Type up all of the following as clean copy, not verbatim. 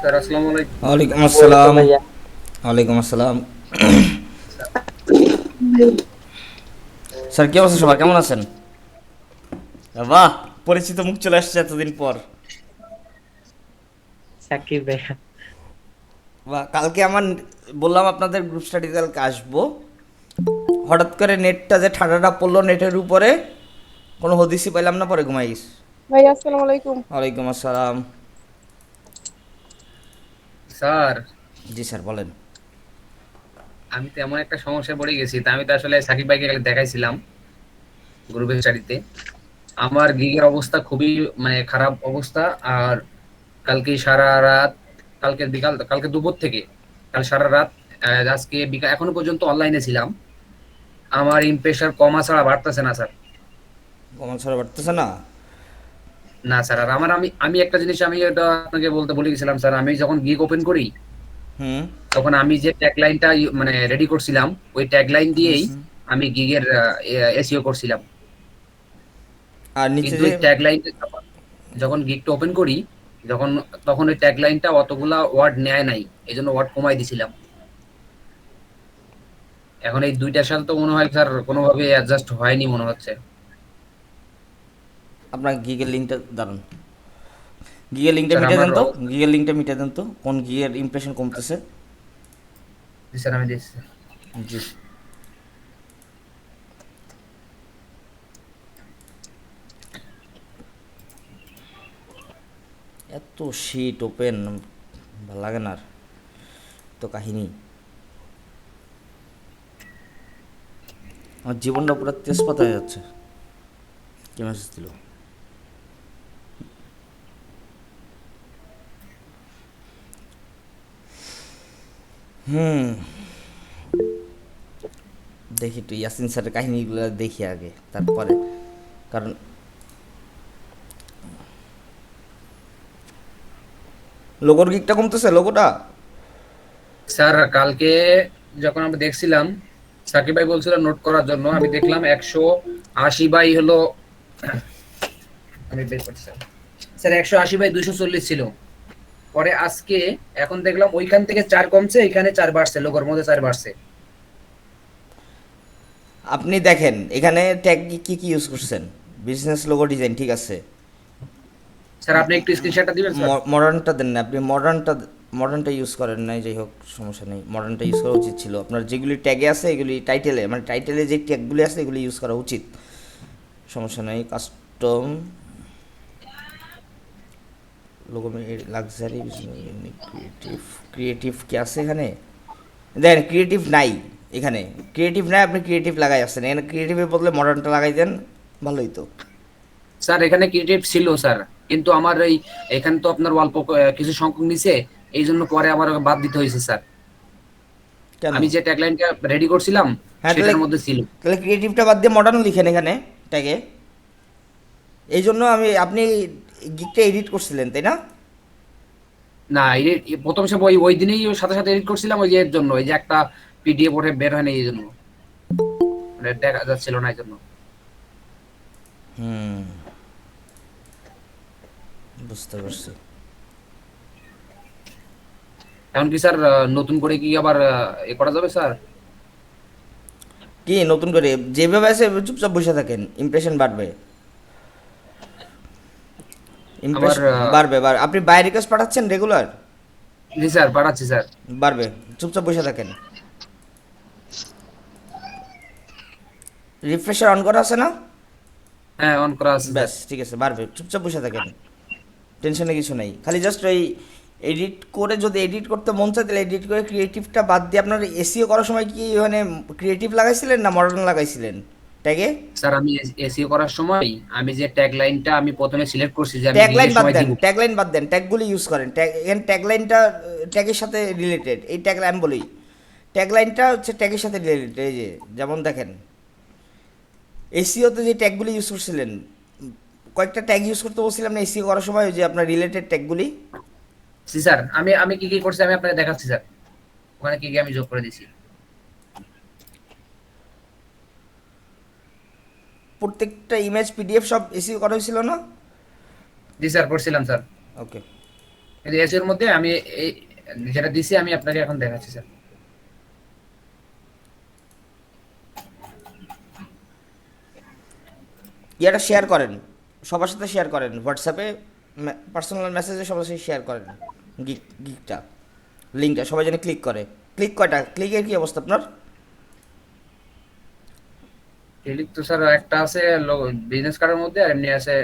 Sir আসসালামু আলাইকুম। ওয়ালাইকুম ওয়ালাইকুম আসসালাম। ভাইয়া। ওয়ালাইকুম আসসালাম। স্যার স্যার কি অবস্থা, সবার কেমন আছেন? বাহ, পরিচিত মুখ চলে আসছে এতদিন পর। সাকিব ভাইয়া। বাহ, কালকে আমার বললাম আপনাদের গ্রুপ স্টাডি কালকে আসবো, হঠাৎ করে নেটটা যে ঠান্ডাটা পড়লো নেটের উপরে, কোনো হদিসই পাইলাম না, পরে ঘুমাই গেছি। ভাইয়া আসসালামু আলাইকুম। ওয়ালাইকুম আসসালাম। স্যার, জি স্যার বলেন। আমি তো এমন একটা সমস্যায় পড়ে গেছি, তা আমি তো আসলে সাকিব ভাইকে কালকে দেখাইছিলাম গ্রুপের স্টাডিতে। আমার গিগের অবস্থা খুবই মানে খারাপ অবস্থা। আর কালকে সারা রাত, কালকে বিকাল, কালকে দুপুর থেকে কাল সারা রাত, আজকে বিকাল এখনো পর্যন্ত অনলাইনে ছিলাম। আমার ইমপ্রেশন কমা ছাড়া বাড়তেছে না স্যার। কমন স্যার বাড়তেছে না? না স্যার, আর আমার আমি আমি একটা জিনিস আমি এটা আপনাকে বলতে ভুলে গেছিলাম স্যার। আমি যখন গিগ ওপেন করি হুম। তখন আমি যে ট্যাগলাইনটা মানে রেডি করছিলাম, ওই ট্যাগলাইন দিয়েই আমি গিগের এসইও করছিলাম। আর নিচে কিন্তু যে ওই ট্যাগলাইনটা যখন গিগটা ওপেন করি, যখন তখন ওই ট্যাগলাইনটা অতগুলা ওয়ার্ড নেয় নাই, এই জন্য ওয়ার্ড কমাই দিছিলাম। এখন এই দুইটার সাথে তো মনে হয় স্যার কোনোভাবে অ্যাডজাস্ট হয়নি মনে হচ্ছে। আপনার গিগের লিঙ্কটা দাঁড়ান, গিগের লিঙ্কটা স্যার মিটে আমার দেন তো, গিগের লিঙ্কটা মিটে দেন তো, কোন গিগের ইমপ্রেশন কমতেছে। জি স্যার আমি দিচ্ছি। জি। এত শিট ওপেন ভাল লাগে না আর, তো কাহিনী। আমার জীবনটা পুরো তেজপাতা হয়ে যাচ্ছে। কে মেসেজ দিল? হুম, দেখি একটু ইয়াসিন স্যারের কাহিনীগুলো দেখি আগে, তারপরে। কারণ লোগোর গিকটা কমতেছে, লোগোটা। স্যার কালকে যখন আমরা দেখছিলাম, সাকিব ভাই বলছিল নোট করার জন্য, আমি দেখলাম 180 বাই হলো, আমি বের করছি স্যার। স্যার 180 বাই 240 ছিল। পরে আজকে এখন দেখলাম ওইখান থেকে 4 কমছে, এখানে 4 বাড়ছে, লোগোর মধ্যে 4 বাড়ছে। আপনি দেখেন এখানে ট্যাগ কি কি ইউজ করছেন। বিজনেস লোগো ডিজাইন ঠিক আছে, স্যার আপনি একটু স্ক্রিনশটটা দিবেন স্যার। মডার্নটা দেন না আপনি, মডার্নটা ইউজ করেন নাই, যাই হোক সমস্যা নেই, মডার্নটা ইউজ করা উচিত ছিল আপনার। যেগুলি ট্যাগে আছে এগুলি টাইটেলে, মানে টাইটেলে যে ট্যাগগুলি আছে এগুলি ইউজ করা উচিত, সমস্যা নেই। Custom logo, luxury, creative, creative কি আছে এখানে? দেখেন ক্রিয়েটিভ নাই, এখানে ক্রিয়েটিভ নাই, আপনি ক্রিয়েটিভ লাগাই আসছেন, এখানে ক্রিয়েটিভের বদলে মডার্নটা লাগাই দেন, ভালোই তো। স্যার এখানে ক্রিয়েটিভ ছিল স্যার, কিন্তু আমার এই এখানে তো আপনার অল্প কিছু সংখ্যক নিছে, এই জন্য পরে আবার বাদ দিতে হয়েছে স্যার। কেন? আমি যে ট্যাগলাইনটা রেডি করছিলাম হ্যাঁ, তাহলে সেটার মধ্যে ছিল। তাহলে ক্রিয়েটিভটা বাদ দিয়ে মডার্ন লিখেন এখানে ট্যাগে। এই জন্য আপনি গিকটা এডিট করছিলেন তাই না? না, প্রথম সে ওই ওই দিনেই ওর সাথে সাথে এডিট করছিলাম, ওই যে এর জন্য, ওই যে একটা পিডিএফ ওঠে বের হয় না এই জন্য, মানে দেখা যাচ্ছিল না এই জন্য। হুম, বুঝতে পারছি। এখন কি স্যার নতুন করে কি আবার এ করা যাবে স্যার? কি নতুন করে যেভাবে আছে চুপচাপ বসে থাকেন, ইমপ্রেশন বাড়বে, আবার ইমপ্রেশন বাড়বে। আপনি বাই রিকোয়েস্ট পাঠাচ্ছেন রেগুলার, জি স্যার পাঠাচ্ছি স্যার। বাড়বে, চুপচাপ বসে থাকেন। রিফ্রেশার অন করা আছে না? হ্যাঁ অন করা আছে স্যার। ব্যাস ঠিক আছে, বাড়বে, চুপচাপ বসে থাকেন, টেনশনে কিছু নেই। খালি জাস্ট ওই এডিট করে, যদি এডিট করতে মন চায় তাহলে এডিট করে ক্রিয়েটিভটা বাদ দিয়ে, আপনার এসিও করার সময় কি মানে ক্রিয়েটিভ লাগাইছিলেন না মডার্ন লাগাইছিলেন ট্যাগে? স্যার আমি এসইও করার সময় আমি যে ট্যাগ লাইনটা আমি প্রথমে সিলেক্ট করছি যে আমি ট্যাগলাইন গিগের বাদ সময় দেন, দিব। ট্যাগলাইন বাদ দেন, ট্যাগগুলি ইউজ করেন। এখানে ট্যাগলাইনটা ট্যাগের সাথে রিলেটেড, এই ট্যাগলাইন বলি, ট্যাগলাইনটা হচ্ছে ট্যাগের সাথে রিলেটেড। এই যে যেমন দেখেন এসিওতে যে ট্যাগগুলি ইউজ করছিলেন, কয়েকটা ট্যাগ ইউজ করতে বলছিলাম না এসিও করার সময়, ওই যে আপনার রিলেটেড ট্যাগগুলি। জি স্যার, আমি আমি কি কি করছি আমি আপনাকে দেখাচ্ছি স্যার, ওখানে কি কি আমি যোগ করে দিছি। প্রত্যেকটা ইমেজ পিডিএফ সব এসিও করা হয়েছিল না? জি স্যার করছিলাম স্যার। ওকে, কিন্তু এর মধ্যে আমি এই যেটা দিছি আমি আপনাকে এখন দেখাচ্ছি স্যার। ইয়াটা শেয়ার করেন, সবার সাথে শেয়ার করেন হোয়াটসঅ্যাপে, পার্সোনাল মেসেজে সবার সাথে শেয়ার করেন গিকটা, লিঙ্কটা সবাই যেন ক্লিক করে। ক্লিক কয়টা, ক্লিকের কি অবস্থা আপনার? ক্লিক তো স্যার একটা আছে বিজনেস কার্ডের মধ্যে, আর এমনি আছে।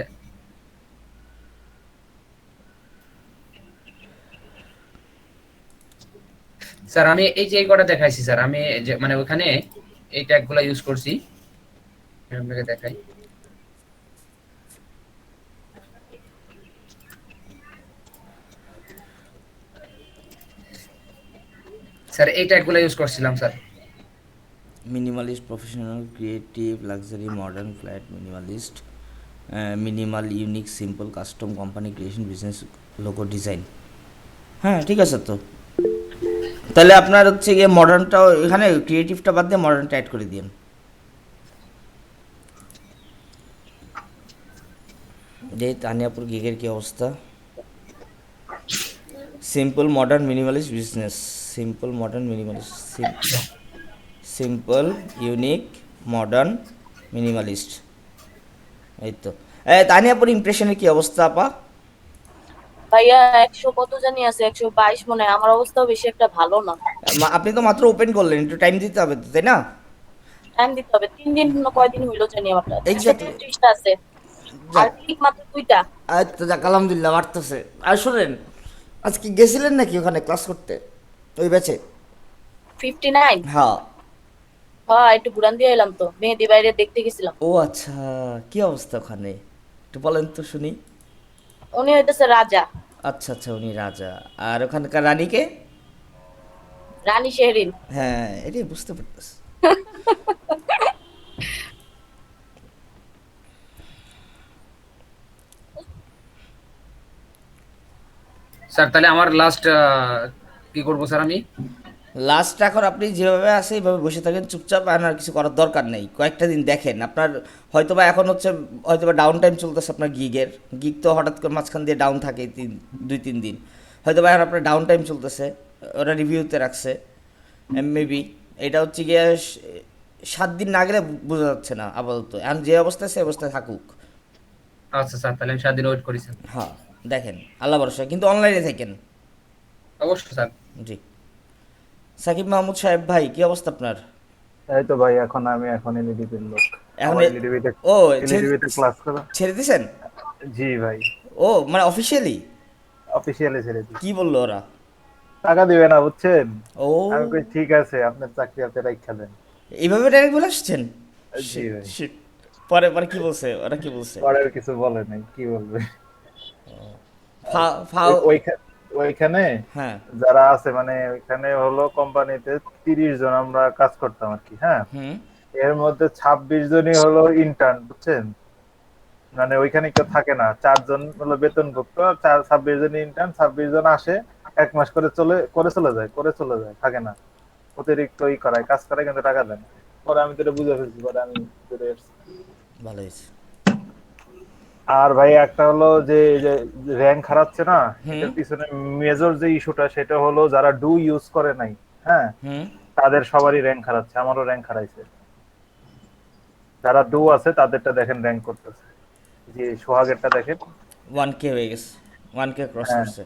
স্যার আমি এই যে এই কটা দেখাইছি স্যার, আমি যে মানে ওখানে এই ট্যাগগুলো ইউজ করছি, আমি আপনাকে দেখাই। স্যার এই ট্যাগগুলো ইউজ করছিলাম sir. Minimalist, professional, creative, luxury, modern, flat, minimalist, minimal, unique, simple, custom, company creation, business, logo design. হ্যাঁ ঠিক আছে তো। তাহলে আপনার হচ্ছে গিয়ে মডার্নটাও এখানে ক্রিয়েটিভটা বাদ দিয়ে মডার্নটা অ্যাড করে দিন। যে তানিয়াপুর গিগের কি অবস্থা? Simple, modern, minimalist, business. Simple, modern, minimalist, simple, unique, modern, minimalist. এই তো। তানিয়াপুর ইমপ্রেশনের কি অবস্থা আপা? ভাইয়া 100 কত জানি আছে, 122 মনে হয়। আমার অবস্থাও বেশি একটা ভালো না। আপনি তো মাত্র ওপেন করলেন, একটু টাইম দিতে হবে তো, তাই না? টাইম দিতে হবে 3 দিন না কয়দিন হইলো জানি আমারটা, এক্স্যাক্টলি। 133টা আছে। আর যাক, ক্লিক মাত্র 2টা। আচ্ছা যাক, আলহামদুলিল্লাহ বাড়তেছে। আর শোনেন, আজকে গেছিলেন নাকি ওখানে ক্লাস করতে, ওই ব্যাচে? 59। হ্যাঁ। হ্যাঁ, একটু ঘুরান দিয়ে এলাম তো, মেহেদি বাইরে দেখতে গেছিলাম। ও আচ্ছা, কি অবস্থা ওখানে একটু বলেন তো শুনি। উনি হইতেছে রাজা, আচ্ছা আচ্ছা, উনি রাজা। আর ওখানকার রানীকে? রানী শেহরিন। হ্যাঁ, এটাই বুঝতে পারতেছি। স্যার তাহলে আমার লাস্ট কি করব স্যার আমি? লাস্ট এখন আপনি যেভাবে আছে এইভাবে বসে থাকেন চুপচাপ, আর কিছু করার দরকার নেই। কয়েকটা দিন দেখেন আপনার, হয়তোবা এখন হচ্ছে হয়তোবা ডাউন টাইম চলতেছে আপনার গিগের, গিগ তো হঠাৎ করে মাঝখান দিয়ে ডাউন থাকে 2-3 দিন। হয়তোবা এখন আপনার ডাউন টাইম চলতেছে, ওরা রিভিউতে রাখছে মেবি। এটা হচ্ছে গিয়ে 7 দিন না গেলে বোঝা যাচ্ছে না আপাতত, এখন যে অবস্থায় সে অবস্থায় থাকুক। আচ্ছা স্যার, তাহলে আমি 7 দিন ওয়েট করি স্যার। হ্যাঁ, দেখেন আল্লাহ ভরসা, কিন্তু অনলাইনে থাকেন। অবশ্যই স্যার। জি। সাকিব মাহমুদ সাহেব ভাই, কি অবস্থা আপনার? এই তো ভাই, এখন এলইডিবির লোক। এখন আমার এলইডিবিতে ও ছেড়ে এলইডিবিতে ক্লাস করা। ছেড়ে দিছেন? জি ভাই, ও মানে অফিসিয়ালি? অফিসিয়ালি ছেড়ে দিই। কি বললো ওরা? টাকা দিবে না বুঝছেন। ও, আমি কই ঠিক আছে, আপনার চাকরি আপনি রাইখা দেন। এইভাবে ডাইরেক্ট বলে আসছেন? জি Shit, ভাই, shit. পরে পরে কি বলছে ওরা, কি বলছে? পরের কিছু বলে নাই, কি বলবে। ফাও। ওইখানে হ্যাঁ। যারা আছে মানে ওইখানে হলো কোম্পানিতে 30 জন আমরা কাজ করতাম আর কি। হ্যাঁ, হুম। এর মধ্যে 26 জনই হলো ইন্টার্ন বুঝছেন। মানে ওইখানে কেউ থাকে না, 4 জন হলো বেতনভুক্ত, 26 জন ইন্টার্ন, 26 জন আসে, 1 মাস করে চলে যায় থাকে না। অতিরিক্ত করায়, কাজ করায়, কিন্তু টাকা দেয় না। পরে আমি তো এটা বুঝে ফেলছি, পরে আমি ঘুরে এসেছি। ভালো হয়েছে। আর ভাই একটা হলো যে র্যাঙ্ক হারাচ্ছে না, হুম এটার পিছনে মেজর যে ইস্যুটা সেটা হলো যারা ডু ইউজ করে নাই, হ্যাঁ, হুম। তাদের সবারই র্যাঙ্ক হারাচ্ছে, আমারও র্যাঙ্ক হারাইছে। যারা ডু আছে তাদেরটা দেখেন র্যাঙ্ক করতেছে, যে সোহাগেরটা দেখেন। 1K হয়ে গেছে, 1K ক্রস হ্যাঁ, করছে।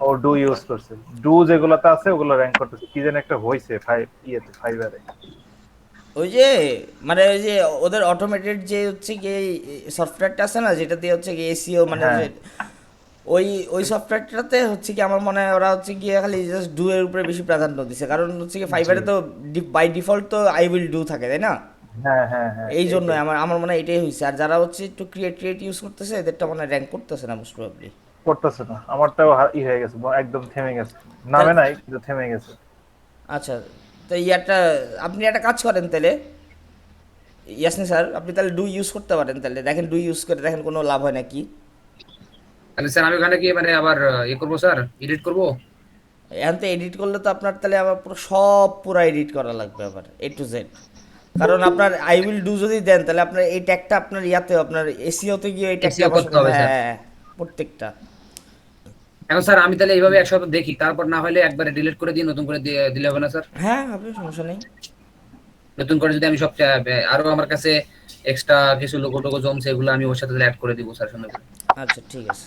ও ডু ইউজ করছে, ডু যেগুলাতে আছে ওগুলো র্যাঙ্ক করতেছে। কি যেন একটা হইছে ফাইবারে। ওই যে মানে ওই যে ওদের অটোমেটেড যে হচ্ছে কি সফটওয়্যারটা আছে না, যেটা দিয়ে হচ্ছে কি এসিও মানে হ্যাঁ যে ওই ওই সফটওয়্যারটাতে হচ্ছে কি আমার মনে হয় ওরা হচ্ছে গিয়ে খালি জাস্ট ডু এর উপরে বেশি প্রাধান্য দিছে, কারণ হচ্ছে কি জি, ফাইবারে তো বাই ডিফল্ট তো আই উইল ডু থাকে, তাই না? হ্যাঁ হ্যাঁ হ্যাঁ, এই জন্য এইটাই আমার আমার মনে হয় এটাই হয়েছে। আর যারা হচ্ছে একটু ক্রিয়েট ইউজ করতেছে এদেরটা মনে হয় র্যাঙ্ক করতেছে না মোস্ট প্রবাবলি। করতেছে না। আমারটাও হয়ে গেছে, একদম থেমে গেছে, নামে নাই কিন্তু থেমে গেছে। আচ্ছা, তো ইয়ারটা আপনি একটা কাজ করেন তাহলে, ইয়াসনি স্যার, আপনি তাহলে ডু ইউজ করতে পারেন, তাহলে দেখেন ডু ইউজ করে দেখেন কোনো লাভ হয় নাকি। তাহলে স্যার আমি ওখানে কি মানে আবার করবো স্যার, এডিট করবো? এখন তো এডিট করলে তো আপনার তাহলে আবার পুরো সব পুরো এডিট করা লাগবে আবার A to Z। কারণ আপনার আই উইল ডু যদি দেন তাহলে আপনার এই ট্যাগটা আপনার ইয়াতে আপনার এসিওতে গিয়ে এই ট্যাগটা এক্সিও করতে বসানো, হবে স্যার। হ্যাঁ প্রত্যেকটা। এখন স্যার আমি তাহলে এইভাবে এক সপ্তাহ দেখি, তারপর না হলে একবারে ডিলিট করে দিয়ে নতুন করে দিলে হবে না স্যার? হ্যাঁ হবে, সমস্যা নেই। নতুন করে যদি আমি সব আরো আমার কাছে এক্সট্রা কিছু লোগো টোগো জমছে, এগুলো আমি ওর সাথে অ্যাড করে দিব স্যার, সুন্দর করে। আচ্ছা ঠিক আছে।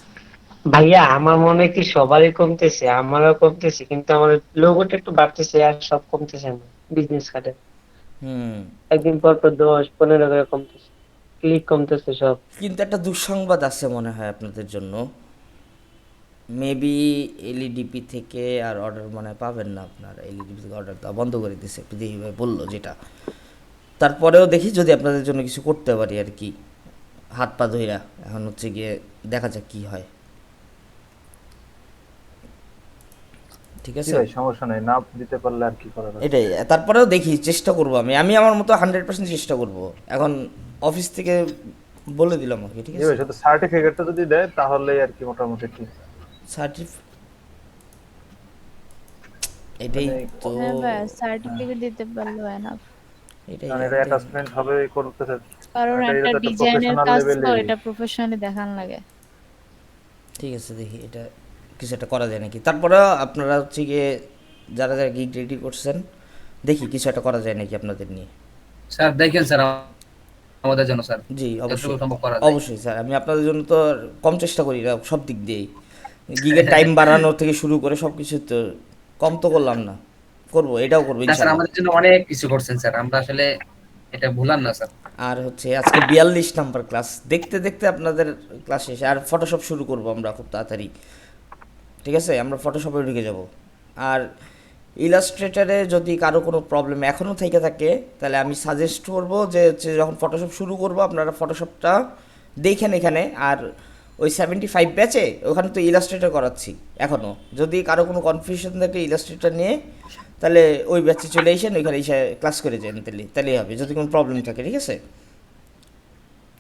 ভাইয়া আমার মনে হয় কি সবারই কমতেছে, আমারও কমতেছে, কিন্তু আমার লোগোটা একটু বাড়তেছে আর সব কমতেছে না বিজনেস কার্ডে। হুম। একদিন পর পর 10-15 করে কমতেছে, ক্লিক কমতেছে সব। কিন্তু একটা দুঃসংবাদ আছে মনে হয় আপনাদের জন্য, মেবি এলইডিপি থেকে আর অর্ডার মানে পাবেন না, আপনার এলইডিপি থেকে অর্ডার দেওয়া বন্ধ করে দিছে একটু দেখি ভাই বললো যেটা। তারপরেও দেখি যদি আপনাদের জন্য কিছু করতে পারি আর কি, হাত পা ধইরা। এখন হচ্ছে গিয়ে দেখা যাক কি হয়, ঠিক জি আছে? ভাই, সমস্যা নাই, না দিতে পারলে আর কি করার আছে। এটাই, তারপরেও দেখি, চেষ্টা করবো আমি আমার মতো 100% চেষ্টা করব। এখন অফিস থেকে বলে দিলাম আর কি, ঠিক জি আছে? ভাই, শুধু সার্টিফিকেটটা যদি দেয় তাহলেই আর কি মোটামুটি ঠিক। সার্টিফ এটাই মানে তো, হ্যাঁ ভাই, হ্যাঁ, সার্টিফিকেট দিতে পারলো এনাফ। এটাই কারণ এটা এটাই। অ্যাটাচমেন্ট হবে করতেছে, কারণ এটা একটা তো একটা ডিজাইনের প্রফেশনাল কাজ তো, লেভেলেরই। এটা প্রফেশনালি দেখান লাগে। ঠিক আছে, দেখি এটা কিছু একটা করা যায় নাকি। তারপরে আপনারা হচ্ছে গিয়ে যারা যারা গিগ রেডি করছেন, দেখি কিছু একটা করা যায় নাকি আপনাদের নিয়ে। স্যার দেখেন স্যার, আমাদের জন্য স্যার জি যতটুকু অবশ্যই, সম্ভব করা যায়। অবশ্যই স্যার, আমি আপনাদের জন্য তো আর কম চেষ্টা করি না সব দিক দিয়েই, গিগের টাইম বাড়ানো থেকে শুরু করে সব কিছু তো কম তো করলাম না, করবো, এটাও করবো না স্যার, ইনশাল্লাহ। আমাদের জন্য অনেক কিছু করছেন স্যার, আমরা আসলে এটা ভুলান না স্যার। আর হচ্ছে আজকে 42 নাম্বার ক্লাস, দেখতে দেখতে আপনাদের ক্লাস শেষে, আর ফটোশপ শুরু করব আমরা খুব তাড়াতাড়ি, ঠিক আছে? আমরা ফটোশপে ঢুকে যাব। আর ইলাস্ট্রেটারে যদি কারো কোনো প্রবলেম এখনও থেকে থাকে, তাহলে আমি সাজেস্ট করব যে হচ্ছে যখন ফটোশপ শুরু করব আপনারা ফটোশপটা দেখেন এখানে। আর ওই 75 ব্যাচে ওখানে তো ইলাস্ট্রেটর করাচ্ছি এখনও, যদি কারো কোনো কনফিউশন থাকে ইলাস্ট্রেটর নিয়ে, তাহলে ওই ব্যাচে চলে এসেন, ওইখানে এসে ক্লাস করে যান, তাহলেই হবে, যদি কোনো প্রবলেম থাকে, ঠিক আছে?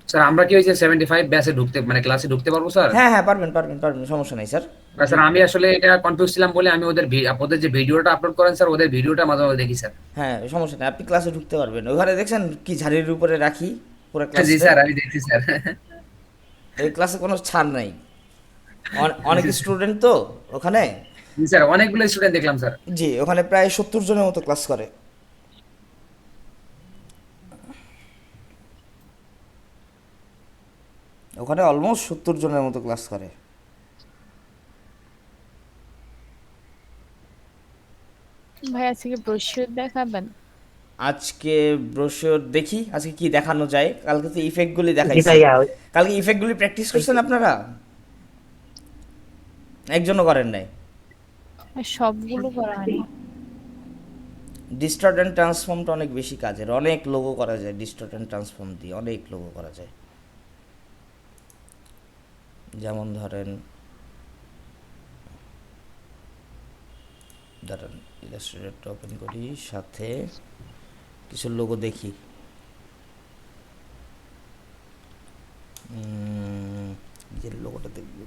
স্যার আমরা কি হয়েছে 75 ব্যাচে ঢুকতে মানে ক্লাসে ঢুকতে পারবো স্যার? হ্যাঁ হ্যাঁ, পারবেন পারবেন পারবেন, সমস্যা নাই স্যার। না স্যার, আমি আসলে এটা কনফিউজ ছিলাম বলে আমি ওদের যে ভিডিওটা আপলোড করেন স্যার, ওদের ভিডিওটা মাঝে মাঝে দেখি স্যার। হ্যাঁ সমস্যা নেই, আপনি ক্লাসে ঢুকতে পারবেন। ওখানে দেখছেন কি ঝাড়ির উপরে রাখি পুরো জি ক্লাসে, স্যার, আমি দেখছি স্যার। এই ক্লাসে কোনো ছাড় নাই, অনেক স্টুডেন্ট তো ওখানে। জি স্যার, অনেকগুলো স্টুডেন্ট দেখলাম স্যার। জি, ওখানে প্রায় 70 জনের মতো ক্লাস করে। ওখানে অলমোস্ট 70 জনের মতো ক্লাস করে। ভাই আজকে ব্রোশিওর দেখাবেন? আজকে ব্রোশিওর দেখি আজকে কি দেখানো যায়, কালকে তো ইফেক্টগুলি জি দেখাইছি। ভাইয়া, কালকে ইফেক্টগুলি প্র্যাকটিস করছেন আপনারা? একজনও করেন নাই? সবগুলো করা হয়নি। ডিস্টর্ট অ্যান্ড ট্রান্সফর্মটা অনেক বেশি কাজের, অনেক লোগো করা যায় ডিস্টর্ট অ্যান্ড ট্রান্সফর্ম দিয়ে, অনেক লোগো করা যায়। যেমন ধরেন, দাঁড়ান ইলাস্ট্রেটরটা ওপেন করি, সাথে কিছু লোগো দেখি। যে লোগোটা দেখব,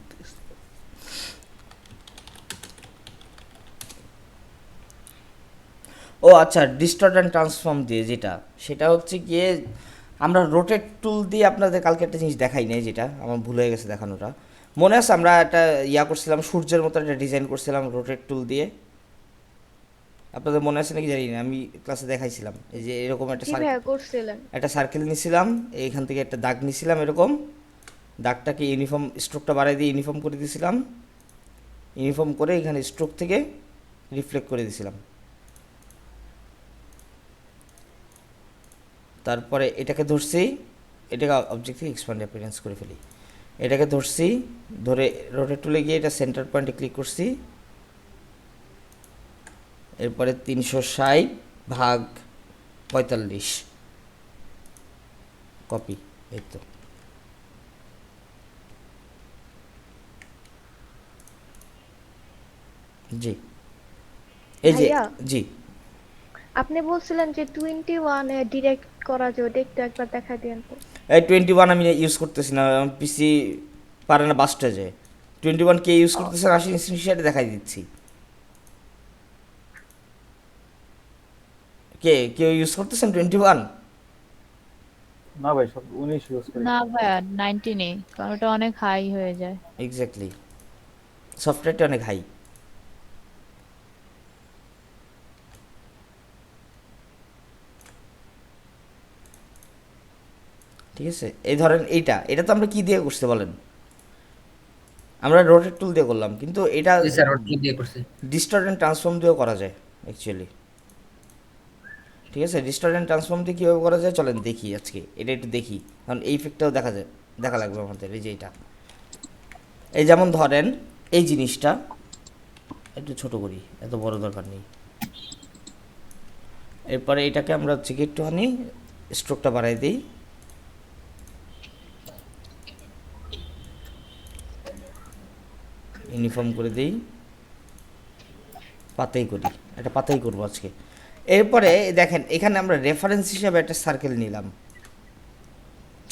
ও আচ্ছা, ডিস্টর্ট অ্যান্ড ট্রান্সফর্ম দিয়ে যেটা, সেটা হচ্ছে গিয়ে আমরা রোটেট টুল দিয়ে আপনাদের কালকে একটা জিনিস দেখাই নাই, যেটা আমার ভুল হয়ে গেছে দেখানোটা। মনে আছে আমরা একটা করছিলাম, সূর্যের মতো একটা ডিজাইন করছিলাম রোটেট টুল দিয়ে, আপনাদের মনে আছে নাকি জানি না, আমি ক্লাসে দেখাইছিলাম। এই যে এরকম একটা করছিলেন? একটা সার্কেল নিছিলাম, এইখান থেকে একটা দাগ নিছিলাম এরকম, দাগটাকে ইউনিফর্ম স্ট্রোকটা বাড়াই দিয়ে ইউনিফর্ম করে দিয়েছিলাম, ইউনিফর্ম করে এখানে স্ট্রোক থেকে রিফ্লেক্ট করে দিয়েছিলাম। তারপরে এটাকে ধরছি, এটাকে অবজেক্ট থেকে এক্সপ্যান্ড অ্যাপিয়ারেন্স করে ফেলি, এটাকে ধরছি, ধরে রোটেট টুলে গিয়ে এটা সেন্টার পয়েন্টে ক্লিক করছি, এরপরে 360/45 কপি, এই তো। জি এই যে, ভাইয়া, জি আপনি বলছিলেন যে 21 এ ডিরেক্ট করা যায়, ওটা একটু একবার দেখা দিন তো। এই 21 আমি ইউজ করতেছি না, পিসি পারে না, বাসটা যায়। 21 কে ইউজ করতেছেন, আসি স্ক্রিনশটে দেখাই দিচ্ছি। কেউ ইউজ করতেছেন 21? না ভাই, সব 19 ইউজ করি। না ভাইয়া, 90 নেই, কারণ ওটা অনেক হাই হয়ে যায়। এক্স্যাক্টলি, সফটওয়্যারটা অনেক হাই। ঠিক আছে, এই ধরেন এটা তো আমরা কি দিয়ে করতে বলেন, আমরা রোটেট টুল দিয়ে করলাম, কিন্তু এটা জি স্যার, ওটা কি দিয়ে করছি? ডিস্টর্ট অ্যান্ড ট্রান্সফর্ম দিয়েও করা যায় অ্যাকচুয়ালি। ঠিক আছে, ডিস্টর্ট অ্যান্ড ট্রান্সফর্ম দিয়ে কীভাবে করা যায় চলেন দেখি আজকে, এটা একটু দেখি, কারণ এই ইফেক্টটাও দেখা লাগবে আমাদের। এই যে এটা, এই যেমন ধরেন এই জিনিসটা একটু ছোট করি, এত বড় দরকার নেই। এরপরে এটাকে আমরা হচ্ছে কি একটুখানি স্ট্রোকটা বাড়াই দিই, ইউনিফর্ম করে দিই, পাতাই করি, এটা পাতাই করবো আজকে। এরপরে দেখেন এখানে আমরা রেফারেন্স হিসাবে একটা সার্কেল নিলাম,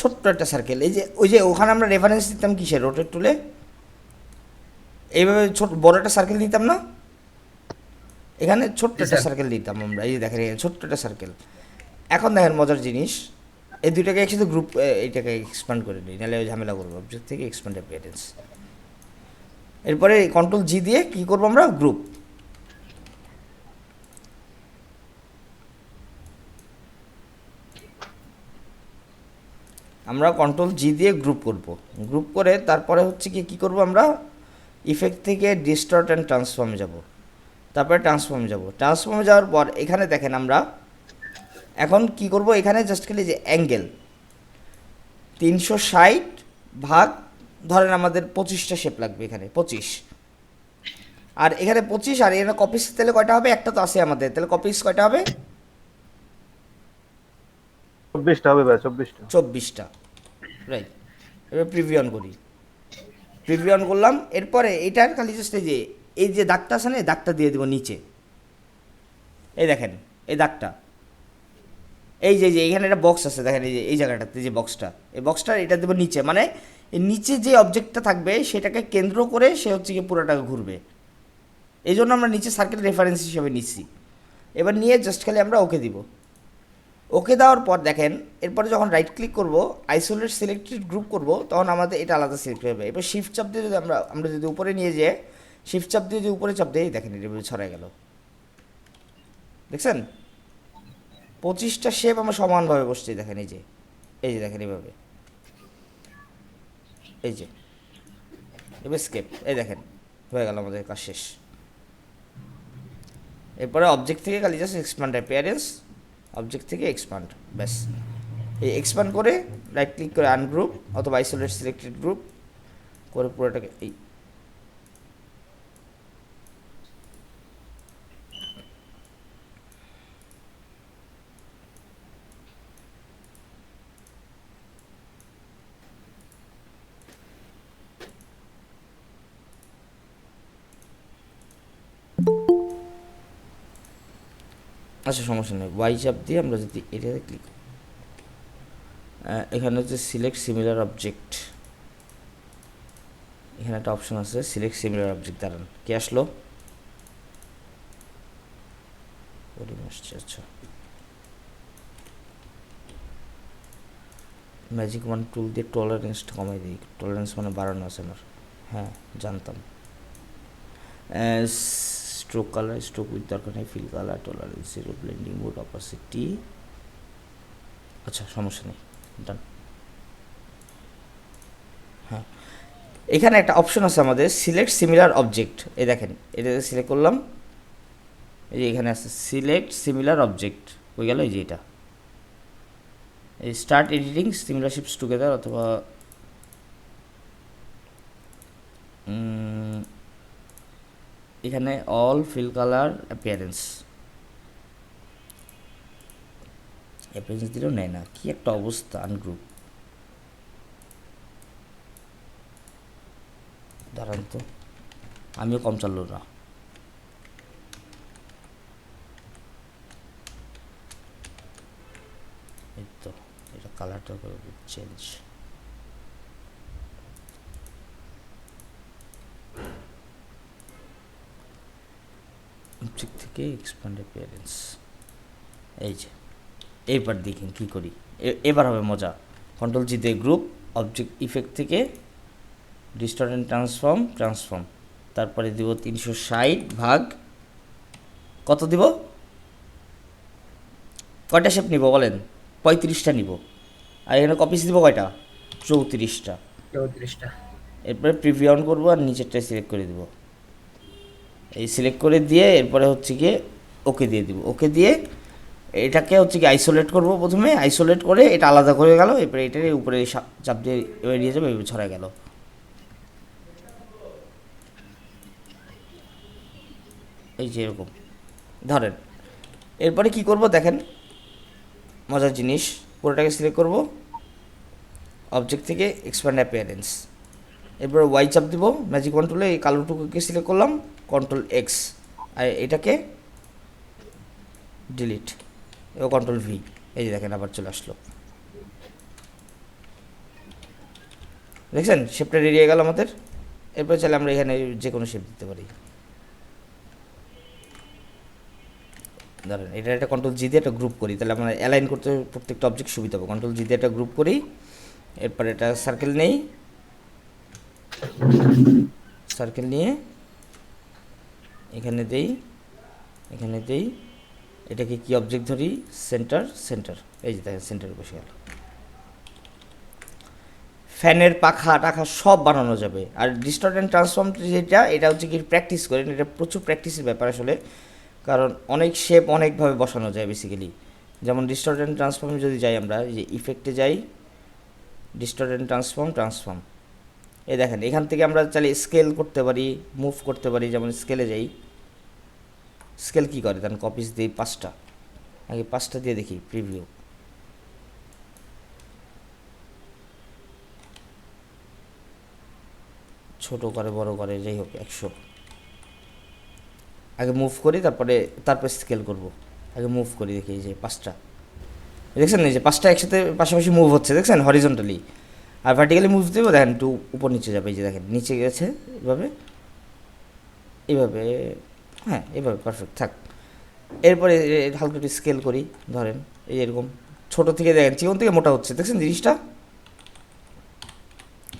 ছোট্ট একটা সার্কেল। এই যে ওই যে ওখানে আমরা রেফারেন্স দিতাম কিসে, রোটেট টুলে এইভাবে ছোট বড় একটা সার্কেল নিতাম না, এখানে ছোট্ট জি একটা স্যার। সার্কেল দিতাম আমরা। এই যে দেখেন এখানে ছোট্ট একটা সার্কেল। এখন দেখেন মজার জিনিস, এই দুইটাকে একসাথে গ্রুপ, এইটাকে এক্সপ্যান্ড করে নিই, নাহলে ওই ঝামেলা করবো। অবজেক্ট থেকে এক্সপ্যান্ড অ্যাপিয়ারেন্স, এরপরে কন্ট্রোল জি দিয়ে কি করবো আমরা, গ্রুপ। আমরা কন্ট্রোল জি দিয়ে গ্রুপ করব, গ্রুপ করে তারপরে হচ্ছে কি কী করবো আমরা, ইফেক্ট থেকে ডিস্টর্ট অ্যান্ড ট্রান্সফর্মে যাব, তারপরে ট্রান্সফর্মে যাব। ট্রান্সফর্মে যাওয়ার পর এখানে দেখেন আমরা এখন কি করব, এখানে জাস্ট খালি যে অ্যাঙ্গেল 360 ভাগ, ধরেন আমাদের 25টা শেপ লাগবে, এখানে 25, আর এখানে 25, আর এখানে কপিস তাহলে কয়টা হবে, একটা তো আছে আমাদের, তাহলে কপিস কয়টা হবে, 24টা হবে ভাই, 24টা। 24টা, রাইট। এবার প্রিভিউ অন করি, প্রিভিউ অন করলাম। এরপরে এটার খালি জাস্ট এই যে দাগটা আছে না, এই দাগটা দিয়ে দেবো নিচে। এই দেখেন এই দাগটা, এই যে এখানে একটা বক্স আছে দেখেন, এই যে এই জায়গাটাতে যে বক্সটা, এই বক্সটা এটা দেবো নিচে, মানে এই নিচে যে অবজেক্টটা থাকবে সেটাকে কেন্দ্র করে সে হচ্ছে কি পুরোটাকে ঘুরবে। এই জন্য আমরা নিচে সার্কেল রেফারেন্স হিসেবে নিচ্ছি। এবার নিয়ে জাস্ট খালি আমরা ওকে দিব। ওকে দেওয়ার পর দেখেন এরপরে যখন রাইট ক্লিক করব, আইসোলেট সিলেক্টেড গ্রুপ করব, তখন আমাদের এটা আলাদা সিলেক্ট হবে। এবার শিফট চাপ দিয়ে যদি আমরা যদি উপরে নিয়ে যাই, শিফট চাপ দিয়ে যদি উপরে চাপ দিই, দেখেন এটা ছড়াই গেল, দেখছেন 25টা শেপ আমরা সমানভাবে বসছি। দেখেন এই যে দেখেন এইভাবে, এই যে এবার স্কেপ, এই দেখেন হয়ে গেল আমাদের কাজ শেষ। এরপরে অবজেক্ট থেকে খালি জাস্ট এক্সপ্যান্ড অ্যাপিয়ারেন্স, অবজেক্ট থেকে এক্সপ্যান্ড, ব্যাস। এই এক্সপ্যান্ড করে রাইট ক্লিক করে আনগ্রুপ অথবা আইসোলেট সিলেক্টেড গ্রুপ করে পুরোটাকে এই আচ্ছা সমস্যা নেই, ওয়াই চাপ দিয়ে আমরা যদি এটাতে ক্লিক, এখানে হচ্ছে সিলেক্ট সিমিলার অবজেক্ট, এখানে একটা অপশন আছে সিলেক্ট সিমিলার অবজেক্ট, দাঁড়ান কি আসলো, আচ্ছা ম্যাজিক ওয়ান টুল দিয়ে টলারেন্সটা কমাই দিই, টলারেন্স মানে বাড়ানো আছে আমার, হ্যাঁ জানতাম। স্ট্রোক কালার, স্ট্রোক উইথ দরকার নেই, fill colour, tolerance zero, blending mode, opacity, আচ্ছা সমস্যা নেই, ডান। হ্যাঁ এখানে একটা অপশন আছে আমাদের সিলেক্ট সিমিলার অবজেক্ট, এই দেখেন এটাতে সিলেক্ট করলাম, এই যে এখানে আছে সিলেক্ট সিমিলার অবজেক্ট, হয়ে গেল। এই যে এটা এই start editing similar ships together, অথবা এখানে all fill colour appearance, appearance দিলেও নেয় না, কি একটা অবস্থা। আনগ্রুপ, দাঁড়ান তো আমিও কম চাললো না, এই তো এটা কালারটা করে চেঞ্জ, অবজেক্ট থেকে এক্সপ্যান্ড অ্যাপিয়ারেন্স, এই যে এইবার দেখেন কী করি, এবার হবে মজা। কন্ট্রোল জি দিয়ে গ্রুপ, অবজেক্ট ইফেক্ট থেকে ডিস্টর্ট অ্যান্ড ট্রান্সফর্ম, তারপরে দিব 360 ভাগ কত দিব, কয়টা শেপ নিব বলেন? 35টা নিব। আর এখানে কপিস দিব কয়টা? 34টা। 34টা। এরপরে প্রিভিউ অন করবো আর নিচেরটায় সিলেক্ট করে দিব। এই সিলেক্ট করে দিয়ে এরপরে হচ্ছে গিয়ে ওকে দিয়ে দিব। ওকে দিয়ে এটাকে হচ্ছে কি আইসোলেট করব, প্রথমে আইসোলেট করে এটা আলাদা করে গেল, এরপরে এটার উপরে চাপ দিয়ে এড়িয়ে যাবে, এভাবে ছড়া গেল। এই যে এরকম ধরেন। এরপরে কি করব দেখেন, মজার জিনিস, পুরোটাকে সিলেক্ট করব, অবজেক্ট থেকে এক্সপ্যান্ড অ্যাপিয়ারেন্স, এরপরে ওয়াই চাপ দিব, ম্যাজিক কন্ট্রোলে এই কালোটুকুকে সিলেক্ট করলাম, কন্ট্রোল এক্স, আর এটাকে ডিলিট, ও কন্ট্রোল ভি। এই যে দেখেন আবার চলে আসলো, দেখছেন শেপটা রেডি হয়ে গেল আমাদের। এরপরে চাইলে আমরা এখানে যে কোনো শেপ দিতে পারি। ধরেন এটা একটা কন্ট্রোল জি দিয়ে একটা গ্রুপ করি, তাহলে আমরা অ্যালাইন করতে প্রত্যেকটা অবজেক্ট সুবিধা হবে। কন্ট্রোল জি দিয়ে একটা গ্রুপ করি, এরপর এটা সার্কেল নেই, সার্কেল নিয়ে এখানে দেই, এখানে দেই, এটাকে কি অবজেক্ট ধরি, সেন্টার, সেন্টার, এই যে দেখেন সেন্টারে বসে গেল। ফ্যানের পাখা টাখা সব বানানো যাবে। আর ডিস্টর্ট অ্যান্ড ট্রান্সফর্ম যেটা, এটা হচ্ছে কি প্র্যাকটিস করেন, এটা প্রচুর প্র্যাকটিসের ব্যাপার আসলে, কারণ অনেক শেপ অনেকভাবে বসানো যায় বেসিক্যালি। যেমন ডিস্টর্ট অ্যান্ড ট্রান্সফর্মে যদি যাই আমরা, যে ইফেক্টে যাই, ডিস্টর্ট অ্যান্ড ট্রান্সফর্ম, ট্রান্সফর্ম, এই দেখেন এখান থেকে আমরা চাইলে স্কেল করতে পারি, মুভ করতে পারি। যেমন স্কেলে যাই, স্কেল কী করে তখন কপিস দিই 5টা, আগে 5টা দিয়ে দেখি প্রিভিউ। ছোট করে বড় করে যাই হোক 100, আগে মুভ করি, তারপরে স্কেল করব। আগে মুভ করি, দেখি এই যে 5টা, দেখছেন এই যে 5টা একসাথে পাশাপাশি মুভ হচ্ছে, দেখছেন হরিজন্টালি। আর ভার্টিক্যালি মুভ দেবো, দেখেন একটু উপর নিচে যাবে, এই যে দেখেন নিচে গেছে, এভাবে এইভাবে, হ্যাঁ এভাবে পারফেক্ট থাক। এরপরে হালকা একটু স্কেল করি, ধরেন এই এরকম ছোটো থেকে দেখেন চিকন থেকে মোটা হচ্ছে, দেখছেন জিনিসটা,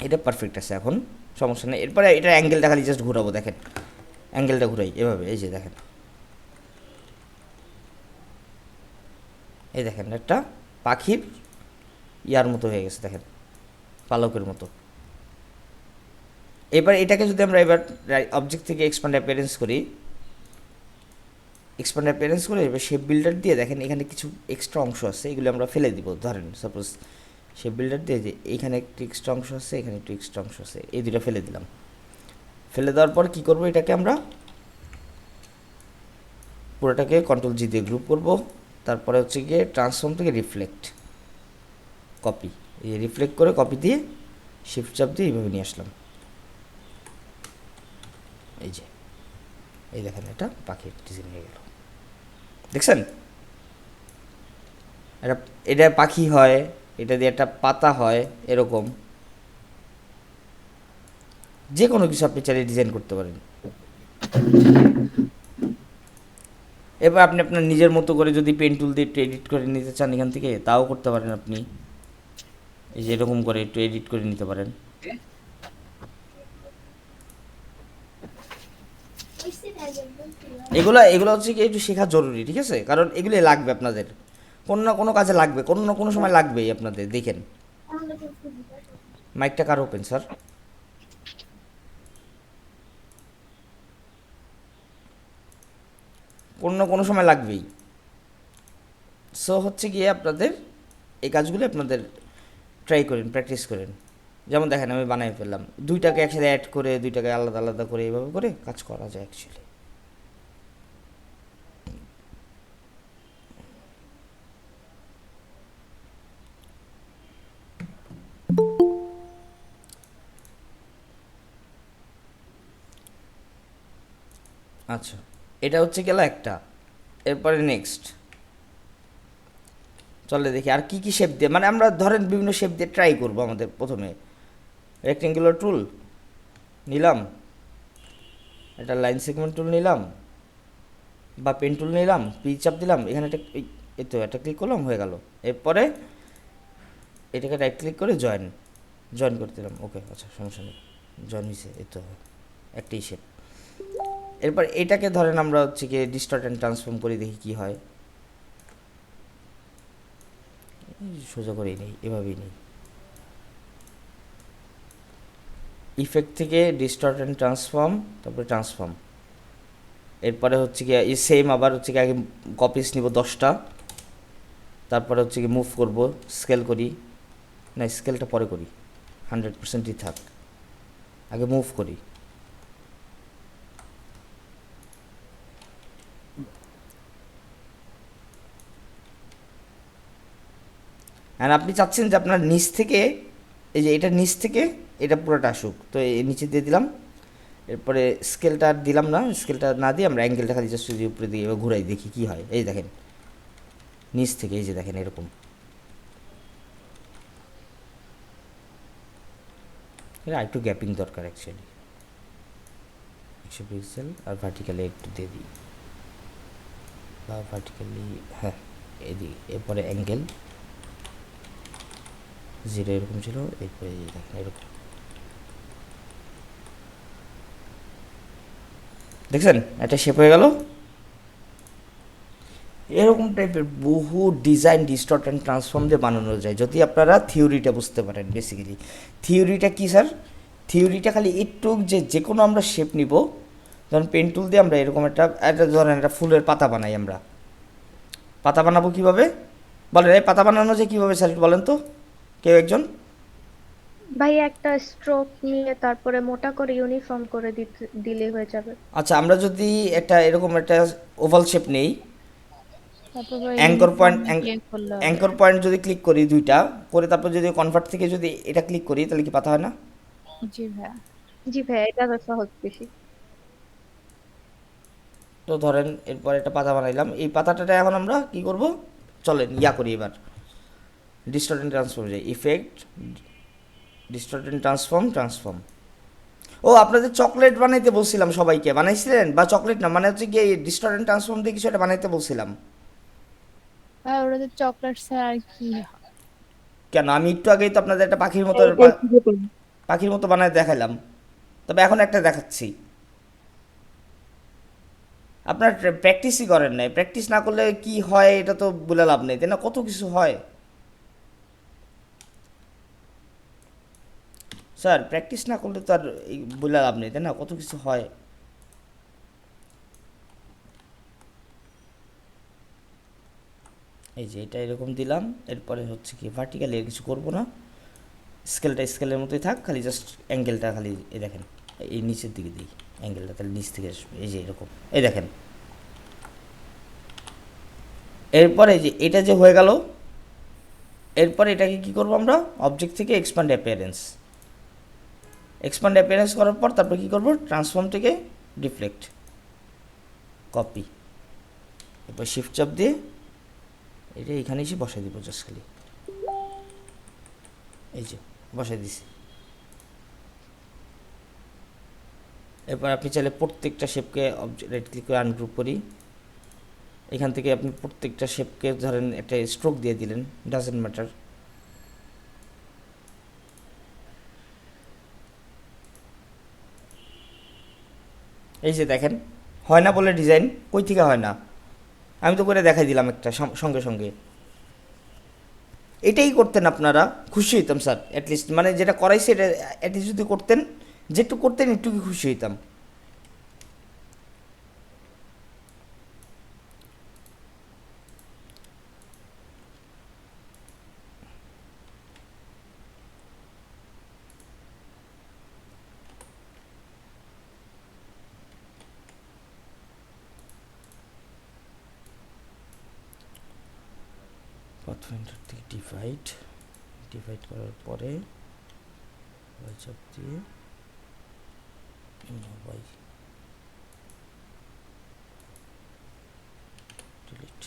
এটা পারফেক্ট আছে এখন, সমস্যা নেই। এরপরে এটার অ্যাঙ্গেলটা খালি জাস্ট ঘুরাবো, দেখেন অ্যাঙ্গেলটা ঘুরাই এভাবে, এই যে দেখেন, এই দেখেন একটা পাখির ইয়ার মতো হয়ে গেছে, দেখেন পালকের মতো। এবার এটাকে যদি আমরা এবার অবজেক্ট থেকে এক্সপ্যান্ড অ্যাপিয়ারেন্স করি, এক্সপ্যান্ড অ্যাপিয়ারেন্স করে এবার শেপ বিল্ডার দিয়ে দেখেন এখানে কিছু এক্সট্রা অংশ আছে, এগুলো আমরা ফেলে দিব। ধরেন সাপোজ শেপ বিল্ডার দিয়ে যে এখানে একটু এক্সট্রা অংশ আছে, এখানে একটু এক্সট্রা অংশ আছে, এই দুটো ফেলে দিলাম। ফেলে দেওয়ার পর কী করবো, এটাকে আমরা পুরোটাকে কন্ট্রোল জি দিয়ে গ্রুপ করব। তারপরে হচ্ছে গিয়ে ট্রান্সফর্ম থেকে রিফ্লেক্ট, কপি, এই রিফ্লেক্ট করে কপি দিয়ে শিফট চাপ দিয়ে এইভাবে নিয়ে আসলাম। এই যে এই দেখেন এটা পাখির ডিজাইন হয়ে গেল, দেখছেন এটা পাখি হয়, এটা দিয়ে একটা পাতা হয়, এরকম যে কোনো কিছু আপনি চাইলে ডিজাইন করতে পারেন। এবার আপনি আপনার নিজের মতো করে যদি পেন টুল দিয়ে একটু এডিট করে নিতে চান এখান থেকে, তাও করতে পারেন আপনি, এই যে এরকম করে একটু এডিট করে নিতে পারেন। এগুলো হচ্ছে কি একটু শেখা জরুরি, ঠিক আছে, কারণ এগুলো লাগবে আপনাদের, কোনো না কোনো কাজে লাগবে, কোনো না কোনো সময় লাগবেই আপনাদের। দেখেন মাইকটা কার ওপেন স্যার? কোনো না কোনো সময় লাগবেই। সো হচ্ছে গিয়ে আপনাদের এই কাজগুলো আপনাদের ট্রাই করেন, প্র্যাকটিস করেন। যেমন দেখেন আমি বানাই ফেললাম, দুইটাকে একসাথে অ্যাড করে দুইটাকে আলাদা আলাদা করে এইভাবে করে কাজ করা যায় অ্যাকচুয়ালি। আচ্ছা এটা হচ্ছে গেল একটা। এরপরে নেক্সট চলে দেখি আর কি কি শেপ দিয়ে, মানে আমরা ধরেন বিভিন্ন শেপ দিয়ে ট্রাই করবো। আমাদের প্রথমে রেক্টেঙ্গুলার টুল নিলাম, একটা লাইন সেগমেন্ট টুল নিলাম বা পেন টুল নিলাম, পি চাপ দিলাম, এখানে একটা এই তো একটা ক্লিক করলাম, হয়ে গেল। এরপরে এটাকে রাইট ক্লিক করে জয়েন করতে দিলাম, ওকে আচ্ছা সমস্যা নেই, জয়েন হয়েছে, এই তো একটাই শেপ। এরপর এটাকে ধরেন আমরা হচ্ছে কি ডিস্টর্ট অ্যান্ড ট্রান্সফর্ম করে দেখি কি হয়। সোজা করেই নেই, এভাবেই নেই। ইফেক্ট থেকে ডিস্টর্ট অ্যান্ড ট্রান্সফর্ম, তারপরে ট্রান্সফর্ম। এরপরে হচ্ছে কি এই সেম আবার হচ্ছে কি আগে কপিস নিব 10টা, তারপরে হচ্ছে কি মুভ করব, স্কেল করি, না স্কেলটা পরে করি, 100%ই থাক, আগে মুভ করি। আর আপনি চাচ্ছেন যে আপনার নিচ থেকে, এই যে এটা নিচ থেকে এটা পুরোটা আসুক, তো এই নিচে দিয়ে দিলাম। এরপরে স্কেলটা আর দিলাম না, স্কেলটা না দিয়ে আমরা অ্যাঙ্গেলটা খালি জাস্ট উপরে দিয়ে এবার ঘুরাই দেখি কি হয়। এই দেখেন নিচ থেকে, এই যে দেখেন এরকম। এটা একটু গ্যাপিং দরকার অ্যাকচুয়ালি, 100 পিক্সেল আর ভার্টিক্যালি একটু দিয়ে দিই, বা ভার্টিক্যালি হ্যাঁ এদিকে। এরপরে অ্যাঙ্গেল 0 এরকম ছিল, এরপরে দেখেন এরকম, দেখছেন একটা শেপ হয়ে গেল। এরকম টাইপের বহু ডিজাইন ডিস্টর্ট অ্যান্ড ট্রান্সফর্ম দিয়ে বানানো যায় যদি আপনারা থিওরিটা বুঝতে পারেন। বেসিক্যালি থিওরিটা কি স্যার? থিওরিটা খালি একটু যে কোনো আমরা শেপ নিব, ধরেন পেন টুল দিয়ে আমরা এরকম একটা ধরেন একটা ফুলের পাতা বানাই। আমরা পাতা বানাবো কীভাবে বলেন? এই পাতা বানানো যে কীভাবে স্যার বলেন তো কেউ একজন? ভাই একটা স্ট্রোক নিয়ে তারপরে মোটা করে ইউনিফর্ম করে দিলে হয়ে যাবে। আচ্ছা, আমরা যদি একটা এরকম একটা ওভাল শেপ নেই, তারপর অ্যাঙ্কর পয়েন্ট, করলে হবে। অ্যাঙ্কর পয়েন্ট যদি ক্লিক করি দুইটা করে, তারপর যদি কনভার্ট থেকে যদি এটা ক্লিক করি তাহলে কি পাতা হয় না? জি ভাইয়া। জি ভাই, এটা তো সহজ বেশি। তো ধরেন এরপর একটা পাতা বানাইলাম, এই পাতাটা এখন আমরা কি করব, চলেন ইয়া করি এবার, ডিস্টর্ট অ্যান্ড ট্রান্সফর্ম যাই, effect, distort and transform, transform. ও আপনাদের চকলেট বানাইতে বলছিলাম, সবাইকে বানাইছিলেন? বা চকলেট না, মানে হচ্ছে কি ডিস্টর্ট অ্যান্ড ট্রান্সফর্ম দিয়ে কিছু একটা বানাইতে বলছিলাম। আর ওটা তো চকলেট ছাড়া আর কি হয়? কেন, আমি একটু আগেই তো আপনাদের একটা পাখির মতো পাখির মতো বানায় দেখালাম, তবে এখন একটা দেখাচ্ছি। আপনার প্র্যাকটিসই করেন নাই, প্র্যাকটিস না করলে কি হয় এটা তো বলে লাভ নেই, তাই না? কত কিছু হয় স্যার, প্র্যাকটিস না করলে তো আর বলে লাভ নেই, তাই না? কত কিছু হয়। এই যে এটা এরকম দিলাম, এরপরে হচ্ছে কি ভার্টিক্যালি আর কিছু করবো না, স্কেলটা স্কেলের মতোই থাক, খালি জাস্ট অ্যাঙ্গেলটা খালি এই দেখেন এই নিচের দিকে দিই অ্যাঙ্গেলটা, তাহলে নিচ থেকে আসবে, এই যে এরকম, এই দেখেন। এরপরে যে এটা যে হয়ে গেল, এরপরে এটাকে কি করব আমরা, অবজেক্ট থেকে এক্সপ্যান্ড অ্যাপিয়ারেন্স, এক্সপ্যান্ড অ্যাপিয়ারেন্স করার পর তারপর কি করব, ট্রান্সফর্ম থেকে ডিফ্লেক্ট, কপি, এরপর শিফট চাপ দিয়ে এটা এখানে এসে বসাই দিব জাস্ট খালি, এই যে বসাই দিছি। এরপর আপনি চাইলে প্রত্যেকটা শেপকে রাইট ক্লিক করে আনগ্রুপ করি, এখান থেকে আপনি প্রত্যেকটা শেপকে ধরেন একটা স্ট্রোক দিয়ে দিলেন, ডাজেন্ট ম্যাটার। এই যে দেখেন হয় না বলে ডিজাইন, কই থেকে হয় না, আমি তো করে দেখাই দিলাম একটা সঙ্গে সঙ্গে। এটাই করতেন আপনারা খুশি হইতাম স্যার, অ্যাটলিস্ট মানে যেটা করাইছে এটা অ্যাটলিস্ট যদি করতেন, যেটুকু করতেন একটু খুশি হইতাম। পাথফাইন্ডার থেকে ডিভাইড, ডিভাইড করার পরে চাপ দিয়ে বাই ডিলিট,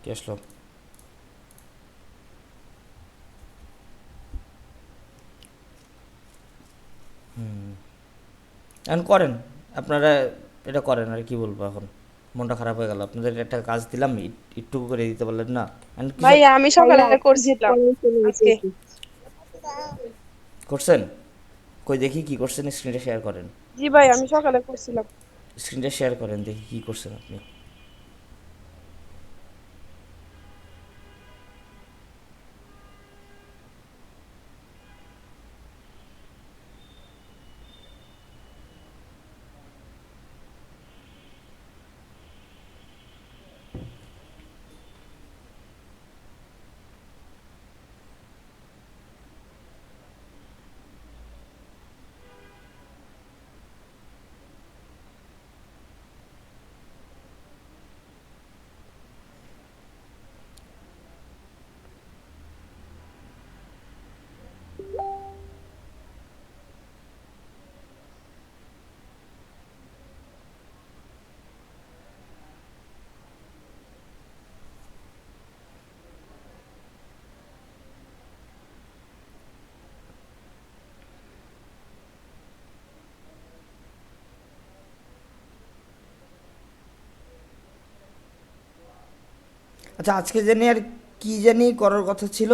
কি আসলো? এখন করেন, আপনারা এটা করেন, আর কি বলবো এখন, মনটা খারাপ হয়ে গেল, আপনাদের একটা কাজ দিলাম, একটু করে দিতে পারলেন না। এখন কিছু ভাইয়া আমি সকালে করছিলাম আজকে। করছেন? কই দেখি কি করছেন, স্ক্রিনটা শেয়ার করেন, জি ভাই আমি সকালে করছিলাম। স্ক্রিনটা শেয়ার করেন দেখি কি করছেন আপনি। আচ্ছা, আজকে জানি আর কি জানি করার কথা ছিল,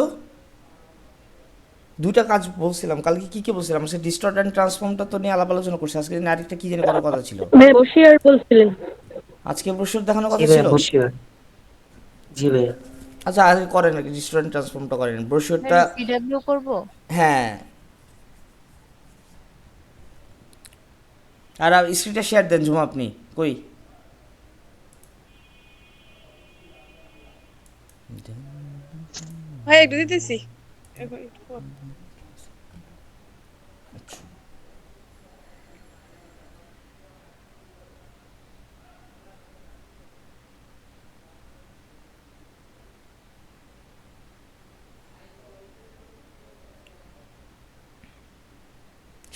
দুইটা কাজ বলছিলাম কালকে, কি কি বলছিলাম, সে ডিস্টর্ট অ্যান্ড ট্রান্সফর্মটা তো নিয়ে আলাপ আলোচনা করছি, আজকে জানি আরেকটা কি জানি করার কথা ছিল, ভাইয়া বসিয়ার বলছিলেন। আজকে ব্রোশার দেখানোর জি কথা ভাইয়া ছিল। বসিয়ার। জি ভাইয়া। আচ্ছা আজকে করেন, ডিস্টর্ট অ্যান্ড ট্রান্সফর্মটা করেন, ব্রোশারটা। সিডাব্লিউ করব। হ্যাঁ, আর স্ক্রিনটা শেয়ার দেন ঝুমা, আপনি কই? ভাই একটু দিতেছি এখন একটু পর।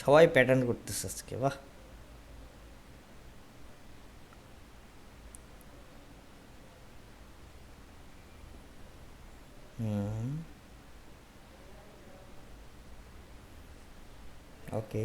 সবাই প্যাটার্ন করতেছে আজকে, বাহ। হুম, ওকে।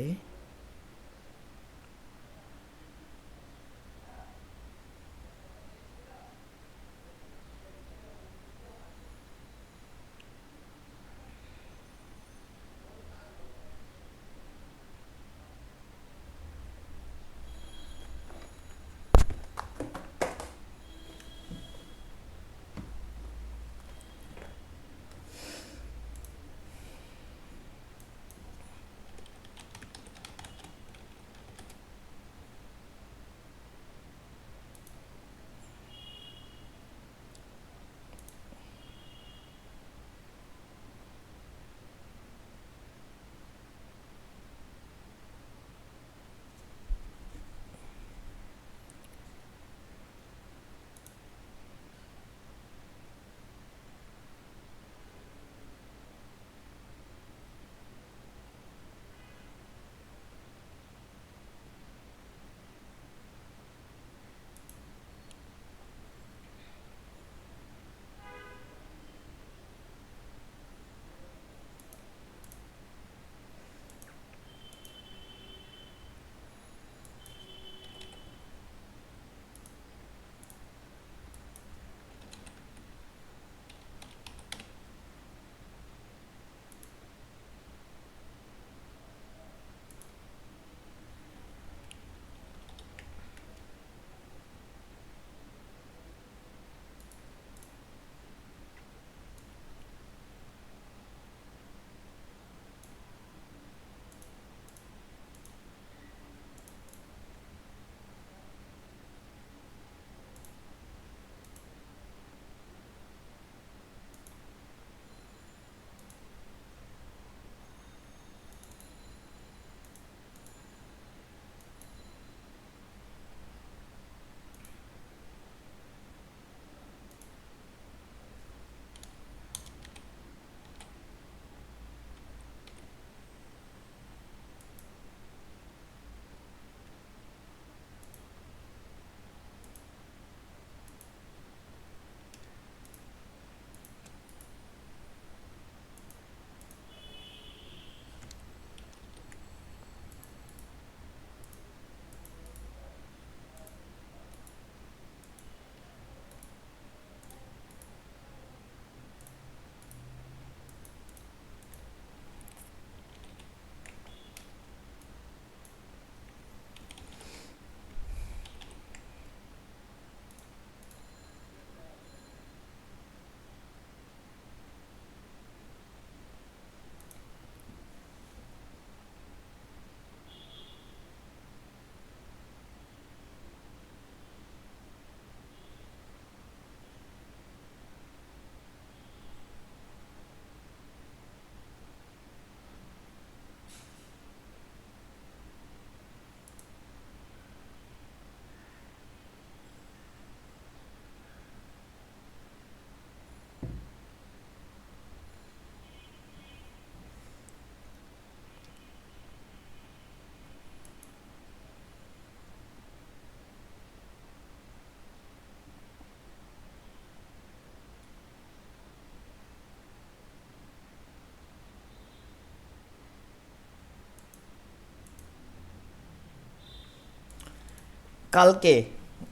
কালকে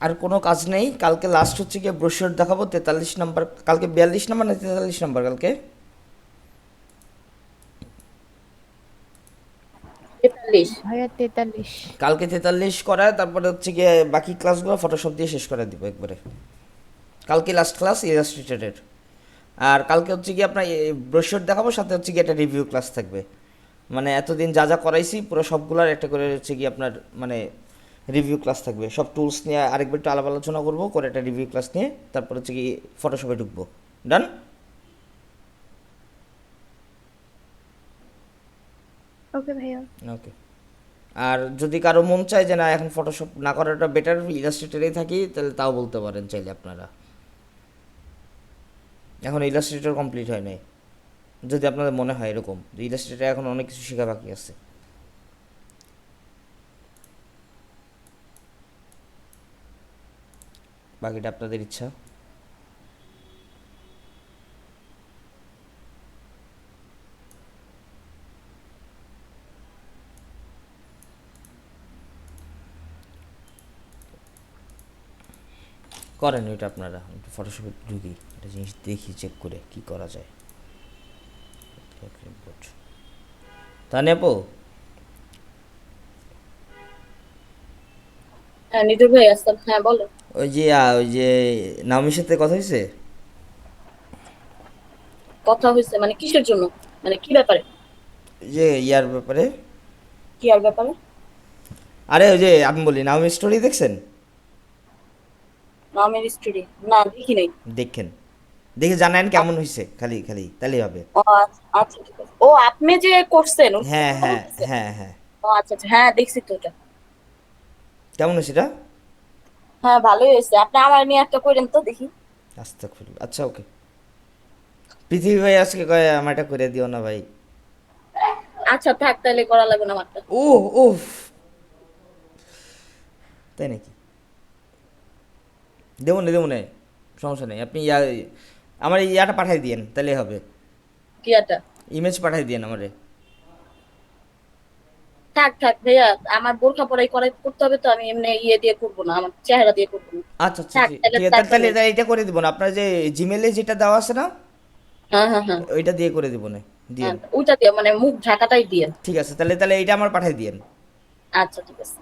আর কোনো কাজ নেই, কালকে লাস্ট হচ্ছে গিয়ে ব্রোশিওর দেখাবো 43 নাম্বার, কালকে 42 নাম্বার না 43 নাম্বার কালকে? 43। ভাইয়া 43। কালকে 43 করায় তারপরে হচ্ছে গিয়ে বাকি ক্লাসগুলো ফটোশপ দিয়ে শেষ করে দিব একবারে। কালকে লাস্ট ক্লাস ইলাস্ট্রেটেডের। আর কালকে হচ্ছে গিয়ে আপনার ব্রোশিওর দেখাবো, সাথে হচ্ছে গিয়ে একটা রিভিউ ক্লাস থাকবে। মানে এতদিন যা যা করাইছি পুরো সবগুলোর একটা করে হচ্ছে গিয়ে আপনার মানে রিভিউ ক্লাস থাকবে। সব টুলস নিয়ে আরেকবার একটু আলাপ আলোচনা করবো, করে একটা রিভিউ ক্লাস নিয়ে তারপর হচ্ছে কি ফটোশপে ঢুকবো। ডান? ওকে ভাইয়া। ওকে। আর যদি কারো মন চায় যে না এখন ফটোশপ না করাটা বেটার, ইলাস্ট্রেটরেই থাকি, তাহলে তাও বলতে পারেন চাইলে আপনারা। এখন ইলাস্ট্রেটর কমপ্লিট হয় নাই, যদি আপনাদের মনে হয় এরকম যে ইলাস্ট্রেটর এখন অনেক কিছু শেখা বাকি আছে। বাকিটা আপনাদের ইচ্ছা। করেন এটা আপনারা, একটু ফটোশপে ঢুকি একটা জিনিস দেখি, চেক করে কি করা যায়। তা নেবো। হ্যাঁ নিদুর ভাই আসসালাম, হ্যাঁ বলো। ওই যে নামির সাথে কথা হয়েছে? কথা হয়েছে মানে কিসের জন্য, মানে কি ব্যাপারে? যে ইয়ার ব্যাপারে। কি আর ব্যাপারে? আরে ওই যে আমি বলি নামির স্টোরি দেখছেন? নামের স্টোরি না দেখি নাই। দেখেন, দেখে জানান কেমন হয়েছে, খালি খালি তাহলেই হবে। ও আচ্ছা আচ্ছা, ঠিক আছে। ও আপনি যে করছেন ওর হ্যাঁ কথা হ্যাঁ বলতেছেন? হ্যাঁ হ্যাঁ। ও আচ্ছা আচ্ছা, হ্যাঁ দেখছি তো ওটা। কেমন হয়েছে এটা? হ্যাঁ ভালোই হয়েছে, আপনি আমার নিয়ে একটা করেন তো দেখি। আস্তাগফিরুল্লাহ। আচ্ছা ওকে। পৃথিবী ভাই আজকে কয় আমার এটা করে দিও না ভাই। আচ্ছা থাক, তাহলে করা লাগবে না আমারটা। ও উফ, তাই নাকি? দেবো না দেবো না, সমস্যা নেই। আপনি আমার ইয়াটা পাঠাই দিয়েন তাহলেই হবে। কি একটা? ইমেজ পাঠাই দিয়েন আমারে। থাক থাক ভাইয়া, আমার বোরখা পরাই করাই করতে হবে তো, আমি এমনি ইয়ে দিয়ে করবো না, আমার চেহারা দিয়ে করবো না। আচ্ছা আচ্ছা থাক ঠিক তাহলে ঠিক আছে, থাক তাহলে তাহলে। তাহলে এটা করে দিব না, আপনার যে জিমেলে যেটা দেওয়া আছে না হ্যাঁ হ্যাঁ হ্যাঁ ওইটা দিয়ে করে দিব না, হ্যাঁ, দিয়েন। ওইটা দিয়ে মানে মুখ ঢাকাটাই দিয়ে। ঠিক আছে, তাহলে তাহলে এইটা আমার পাঠাই দিয়েন। আচ্ছা ঠিক আছে।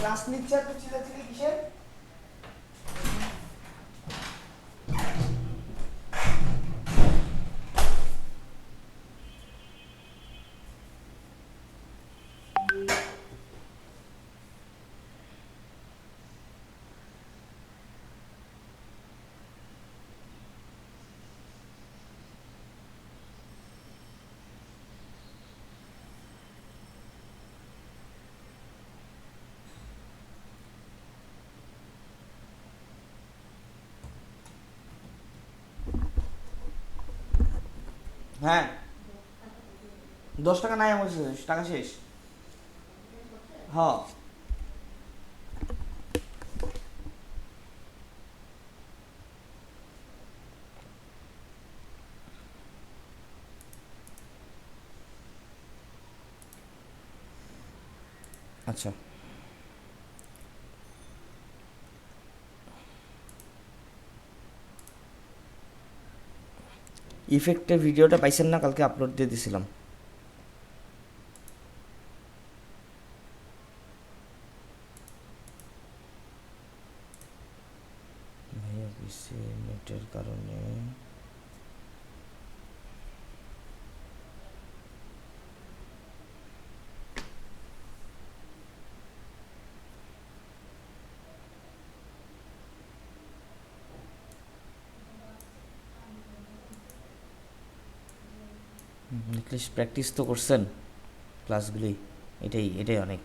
ক্লাস নিচ্ছে এত চিল্লাচিল্লি কিসের? হ্যাঁ 10 টাকা নাই আমার কাছে, টাকা শেষ। হ্যাঁ আচ্ছা ইফেক্টের ভিডিওটা পাইছেন না? কালকে আপলোড দিয়ে দিছিলাম। ভাইয়া পিসি নেটের কারণে এটলিস্ট প্র্যাকটিস তো করছেন ক্লাসগুলি, এটাই অনেক।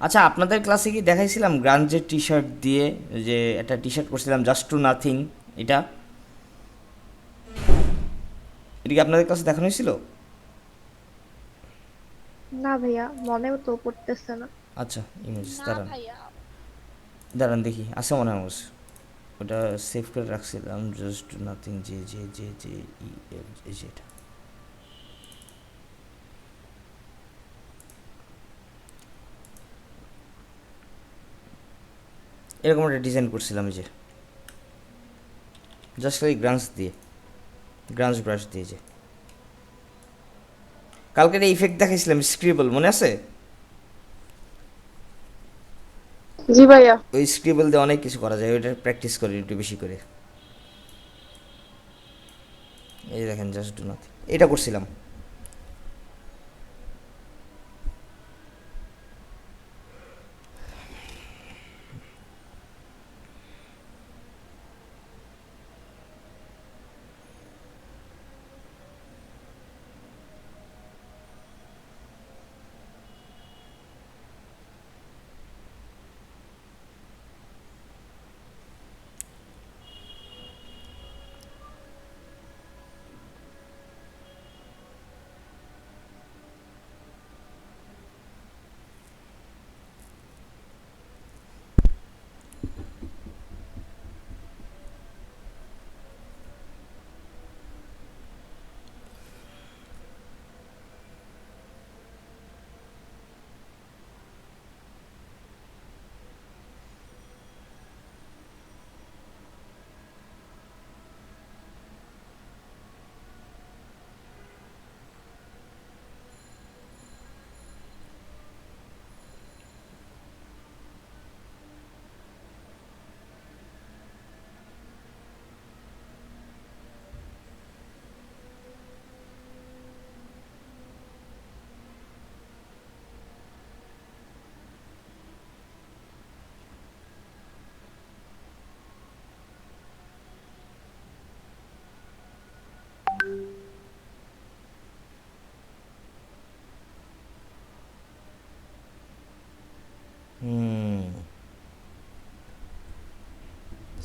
আচ্ছা আপনাদের ক্লাসে কি দেখাইছিলাম গ্রাঞ্জের টি শার্ট দিয়ে, যে একটা টি শার্ট করছিলাম জাস্ট টু নাথিং, এটা এটা কি আপনাদের ক্লাসে দেখানো হয়েছিল? না ভাইয়া, মনেও তো পড়তেছে না। আচ্ছা ইমেজ না দাঁড়ান ভাইয়া। দাঁড়ান দেখি আছে মনে হয় আমার। ওটা সেভ করে রাখছিলাম, জাস্ট নাথিং, যে যে যে যে ই এল এই যে এটা। এরকম একটা ডিজাইন করছিলাম এই যে, জাস্ট এই গ্রান্স দিয়ে, গ্রান্স ব্রাশ দিয়ে যে কালকের ইফেক্ট দেখাইছিলাম স্ক্রিবল, মনে আছে? জি ভাইয়া। ওই স্ক্রিবল দিয়ে অনেক কিছু করা যায়, ওইটা প্র্যাকটিস করি একটু বেশি করে। এই দেখেন জাস্ট ডু নাথিং, এটা করছিলাম।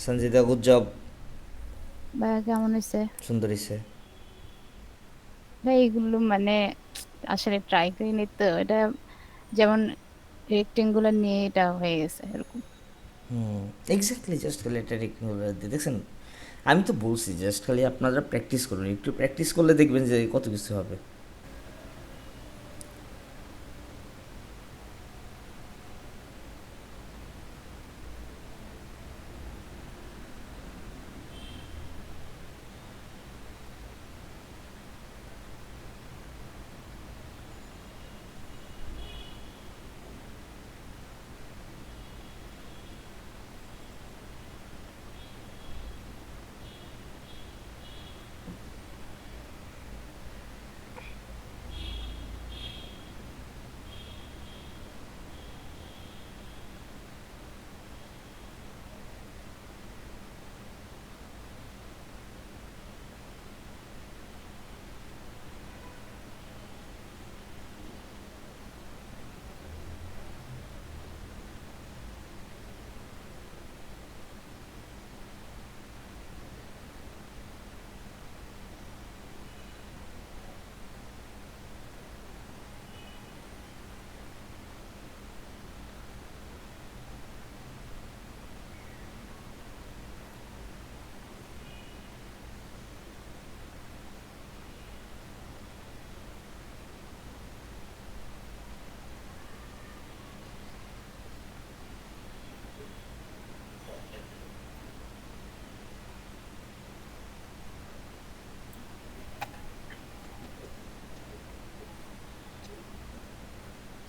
সঞ্জিতা গুড জব, ভাইয়া কেমন হয়েছে? সুন্দর হয়েছে। ভাই এগুলো মানে আসলে ট্রাই করিনি তো, এটা যেমন রেক্টেঙ্গুলার নিয়ে এটা হয়ে গেছে এরকম। এক্স্যাক্টলি, জাস্ট খালি এটা রেক্টেঙ্গুলার দিয়ে দেখছেন। আমি তো বলছি জাস্ট খালি আপনারা প্র্যাকটিস করুন, একটু প্র্যাকটিস করলে দেখবেন যে কত কিছু হবে।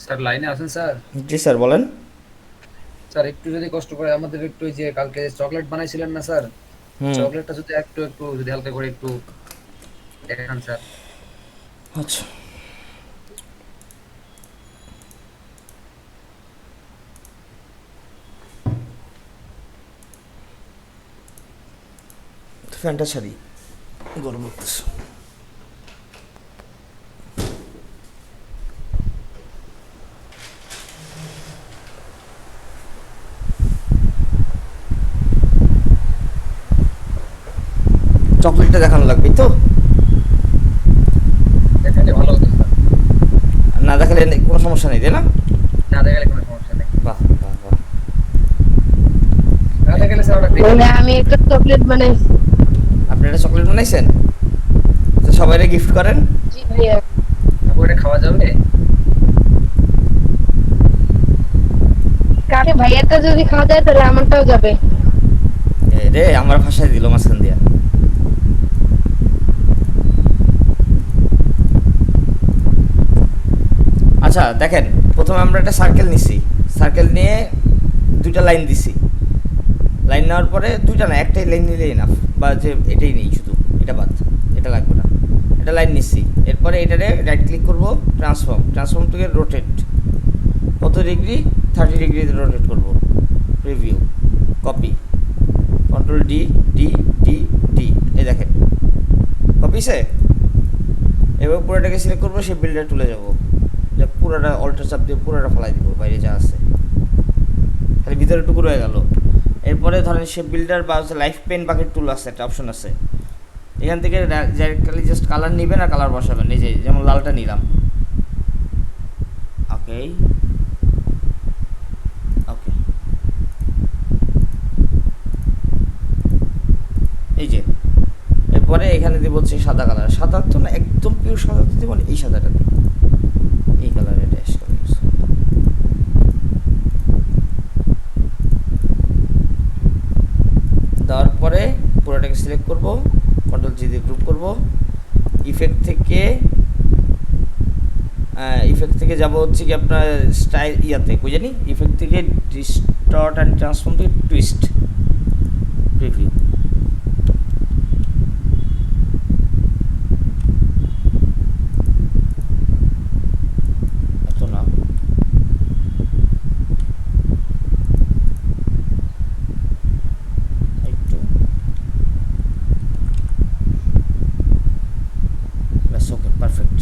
স্যার লাইনে আছেন স্যার? জি স্যার বলেন। স্যার একটু যদি কষ্ট করে আমাদের একটু ওই যে কালকে চকলেট বানাইছিলেন না স্যার, চকলেটটা যদি একটু একটু যদি হালকা করে একটু দেখান স্যার। আচ্ছা ফ্যানটা ছাড়ি, গরম লাগতেছে। চকলেটটা দেখানো লাগবে তো, দেখালে ভালো হতো স্যার। আমি না দেখালে কোনো সমস্যা নেই, তাই না? না দেখালে কোনো সমস্যা নেই। বাহ বাহ বাহ। না দেখালে স্যার ওটা মানে আমি একটা চকলেট বানাইছি। আপনি একটা চকলেট বানাইছেন, তো সবাইকে গিফট করেন। জি ভাইয়া। ওটা খাওয়া যাবে? কাকে ভাইয়াটা যদি খাওয়া যায় তাহলে আমারটাও যাবে। রে আমার ভাষায় দিল মাঝখান দিয়া। আচ্ছা দেখেন, প্রথমে আমরা একটা সার্কেল নিছি, সার্কেল নিয়ে দুইটা লাইন দিছি। লাইন নেওয়ার পরে দুইটা না, একটাই লাইন নিলেই না, বা যে এটাই নেই, শুধু এটা বাদ, এটা লাগবে না। এটা লাইন নিচ্ছি, এরপরে এটারে রাইট ক্লিক করবো, ট্রান্সফর্ম থেকে রোটেট, কত ডিগ্রি, 30 ডিগ্রিতে রোটেট করবো, preview, copy, control D D D D, এই দেখেন কপিছে। এবার পুরোটাকে সিলেক্ট করবো, সেই বিল্ডার তুলে যাবো, যে পুরোটা অল্টার চাপ দিয়ে পুরোটা ফেলাই দিব, বাইরে যা আছে খালি ভিতরে টুকু রয়ে গেল। এরপরে ধরেন সে বিল্ডার বা হচ্ছে লাইফ পেন বাকেট টুল আছে, একটা অপশন আছে, এখান থেকে ডাইরেক্টলি জাস্ট কালার নেবেন আর কালার বসাবেন। এই যে যেমন লালটা নিলাম, ওকে ওকে, এই যে এরপরে এখানে দিব হচ্ছে সাদা কালার। সাদা তো না, একদম পিওর সাদা তো দিব না, এই সাদাটা দিই, এই কালারে ড্যাশ কালার ইউজ করি। দেওয়ার পরে পুরোটাকে সিলেক্ট করব, কন্ট্রোল জি দিয়ে গ্রুপ করব, ইফেক্ট থেকে যাব হচ্ছে কি আপনার স্টাইল ইয়াতে, কই জানি, ইফেক্ট থেকে ডিস্টর্ট অ্যান্ড ট্রান্সফর্ম থেকে টুইস্ট, প্রিভিউ। এত না, একটু ব্যাস, ওকে পারফেক্ট।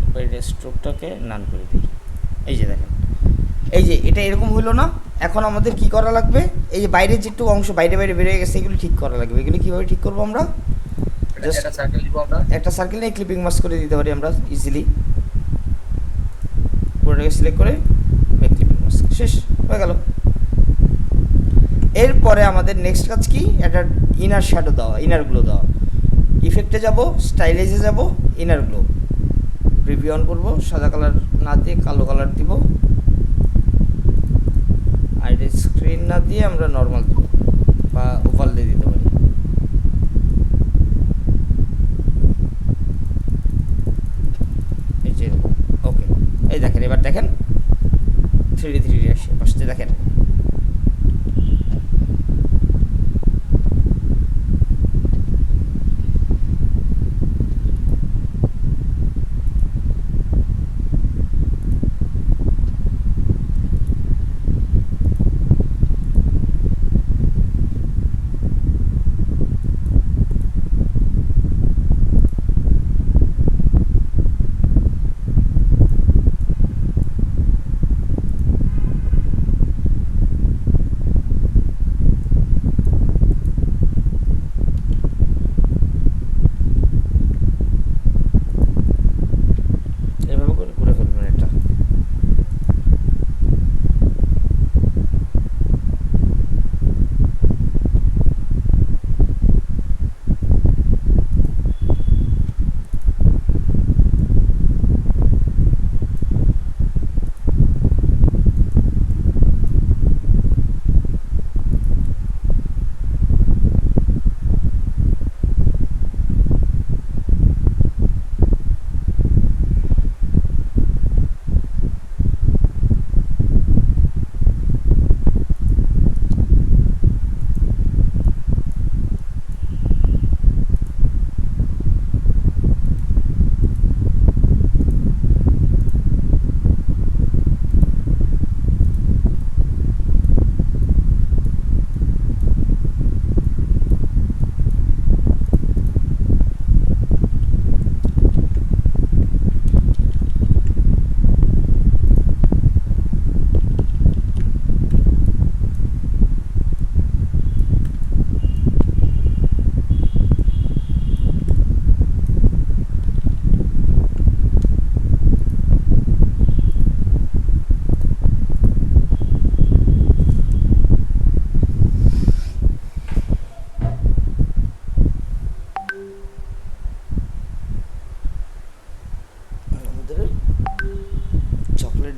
এবার এই স্ট্রোকটাকে নান করে দিই। এই যে দেখেন, এই যে এটা এরকম হইলো না। এখন আমাদের কি করা লাগবে, এই যে বাইরের যেটুকু অংশ বাইরে বাইরে বেরিয়ে গেছে, এগুলো ঠিক করা লাগবে। এগুলো কীভাবে ঠিক করবো আমরা? জাস্ট একটা সার্কেল দিব আমরা, একটা সার্কেল নিয়ে ক্লিপিং মাস্ক করে দিতে পারি আমরা ইজিলি। পুরোটাকে সিলেক্ট করে ক্লিপিং মাস্ক, শেষ হয়ে গেল। এরপরে আমাদের নেক্সট কাজ কি, একটা ইনার শ্যাডো দেওয়া, ইনার গ্লো দেওয়া। ইফেক্টে যাব, স্টাইলাইজে যাব, ইনার গ্লো, প্রিভিউ অন করবো, সাদা কালার না দিয়ে কালো কালার দিব, আর স্ক্রিন না দিয়ে আমরা নর্মাল দিব বা ওভারলে দিতে পারি। এই যে ওকে, এই দেখেন, এবার দেখেন 3D আসে পাশে, দেখেন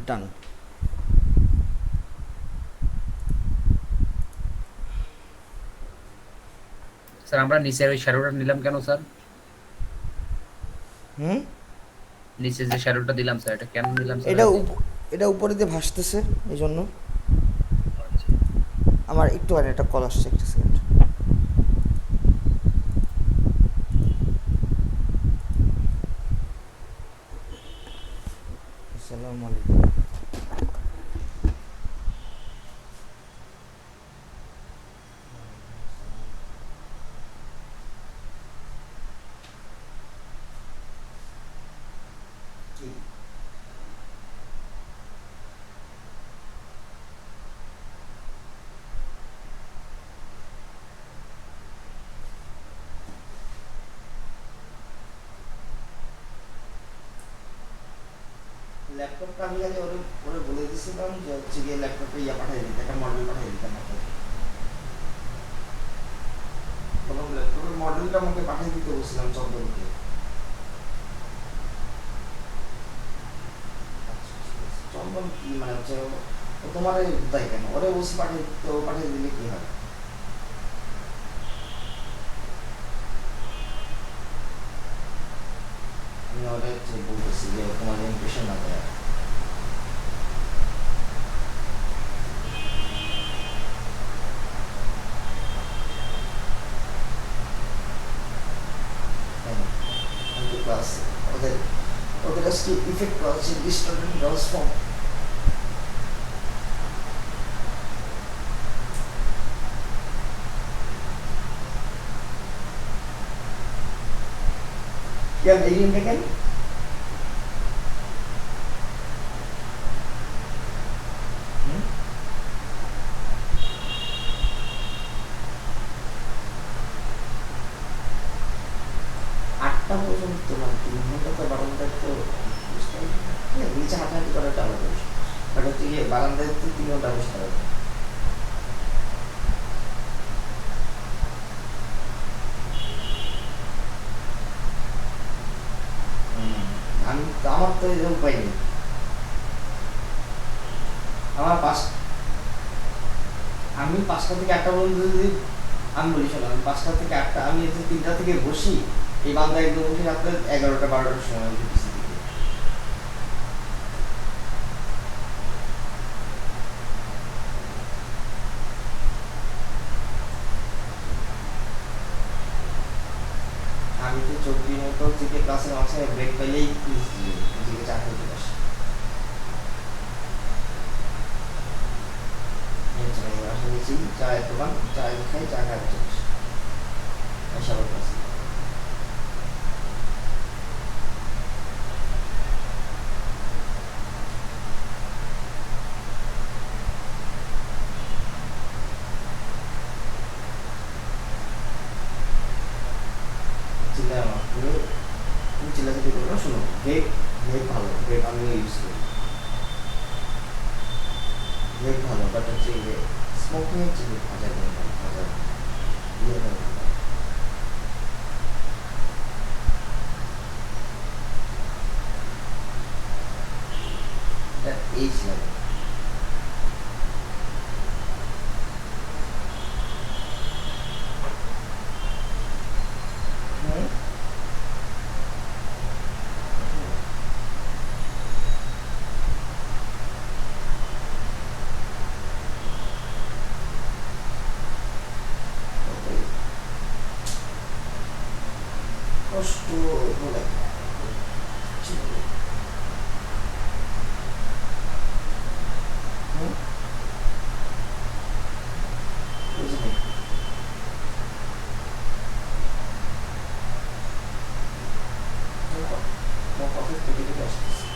ডান। স্যার আমরা নিচের ওই শ্যাডোটা নিলাম কেন স্যার? হুম, নিচে যে শ্যাডোটা দিলাম স্যার, এটা কেন নিলাম স্যার? এটা এটা উপরে দিয়ে ভাসতেছে এই জন্য। আমার একটু আগে একটা কল আসছে, একটা সেকেন্ড। আসসালামু আলাইকুম। ল্যাপটপটা আমি খালি ওরে ওরে বলে দিয়েছিলাম যে হচ্ছে গিয়ে ল্যাপটপে ইয়া পাঠিয়ে দিতে, একটা মডেল পাঠিয়ে দিতাম আপনাকে। তখন ল্যাপটপের মডেলটা আমাকে পাঠিয়ে দিতে বলছিলাম চন্দ্রকে। চন্দন কি মানে হচ্ছে ও তোমার তাই কেন ওরে বসে পাঠিয়ে দিতে, ও পাঠিয়ে দিলে কি হয়? আমি ওরে হচ্ছে বলতেছি যে তোমার ইমপ্রেশন না দেয়। ক্লাস ওদের ওদের আজকে ইফেক্ট ক্লাস আছে, ডিস্টর্টেড গ্রাউন্ডস ফর্ম। क्या मेरी में क्या 8টা পর্যন্ত মানে 3 ঘন্টা তো বারান্দায় তো নিচে হাঁটাহাঁটি করাটা আলাদা বিষয়, বাট হচ্ছে গিয়ে বারান্দায় তো 3 ঘন্টা বসতে হবে। আমি তো আমার তো এরকম উপায় নেই। আমার আমি 5টা থেকে 8টা পর্যন্ত যদি আমি বলি শোনো, আমি 5টা থেকে 8টা আমি যদি 3টা থেকে বসি, এই বান্দা একদম উঠে রাত্রে 11টা 12টার সময় উঠেছি। আমি তো 24 মতো থেকে ক্লাসের মাঝে ব্রেক পেলেই নিজেকে চা খেতে বসি। বাসা নিচেই চায়ের দোকান, চায় খাই, চা খাই বসে বসে সবার ক্লাসে। চিল্লায় আমার তুমি চিল্লাচিল্লি করো না, শোনো ভেপ ভেপ ভালো, ভেপ আমিও ইউজ করি, ভেপ ভালো, বাট হচ্ছে স্মোকিং হচ্ছে হাজার হাজার এই ছিল। কষ্ট বলে বুঝলি, কফির থেকে থেকে আসতেছে।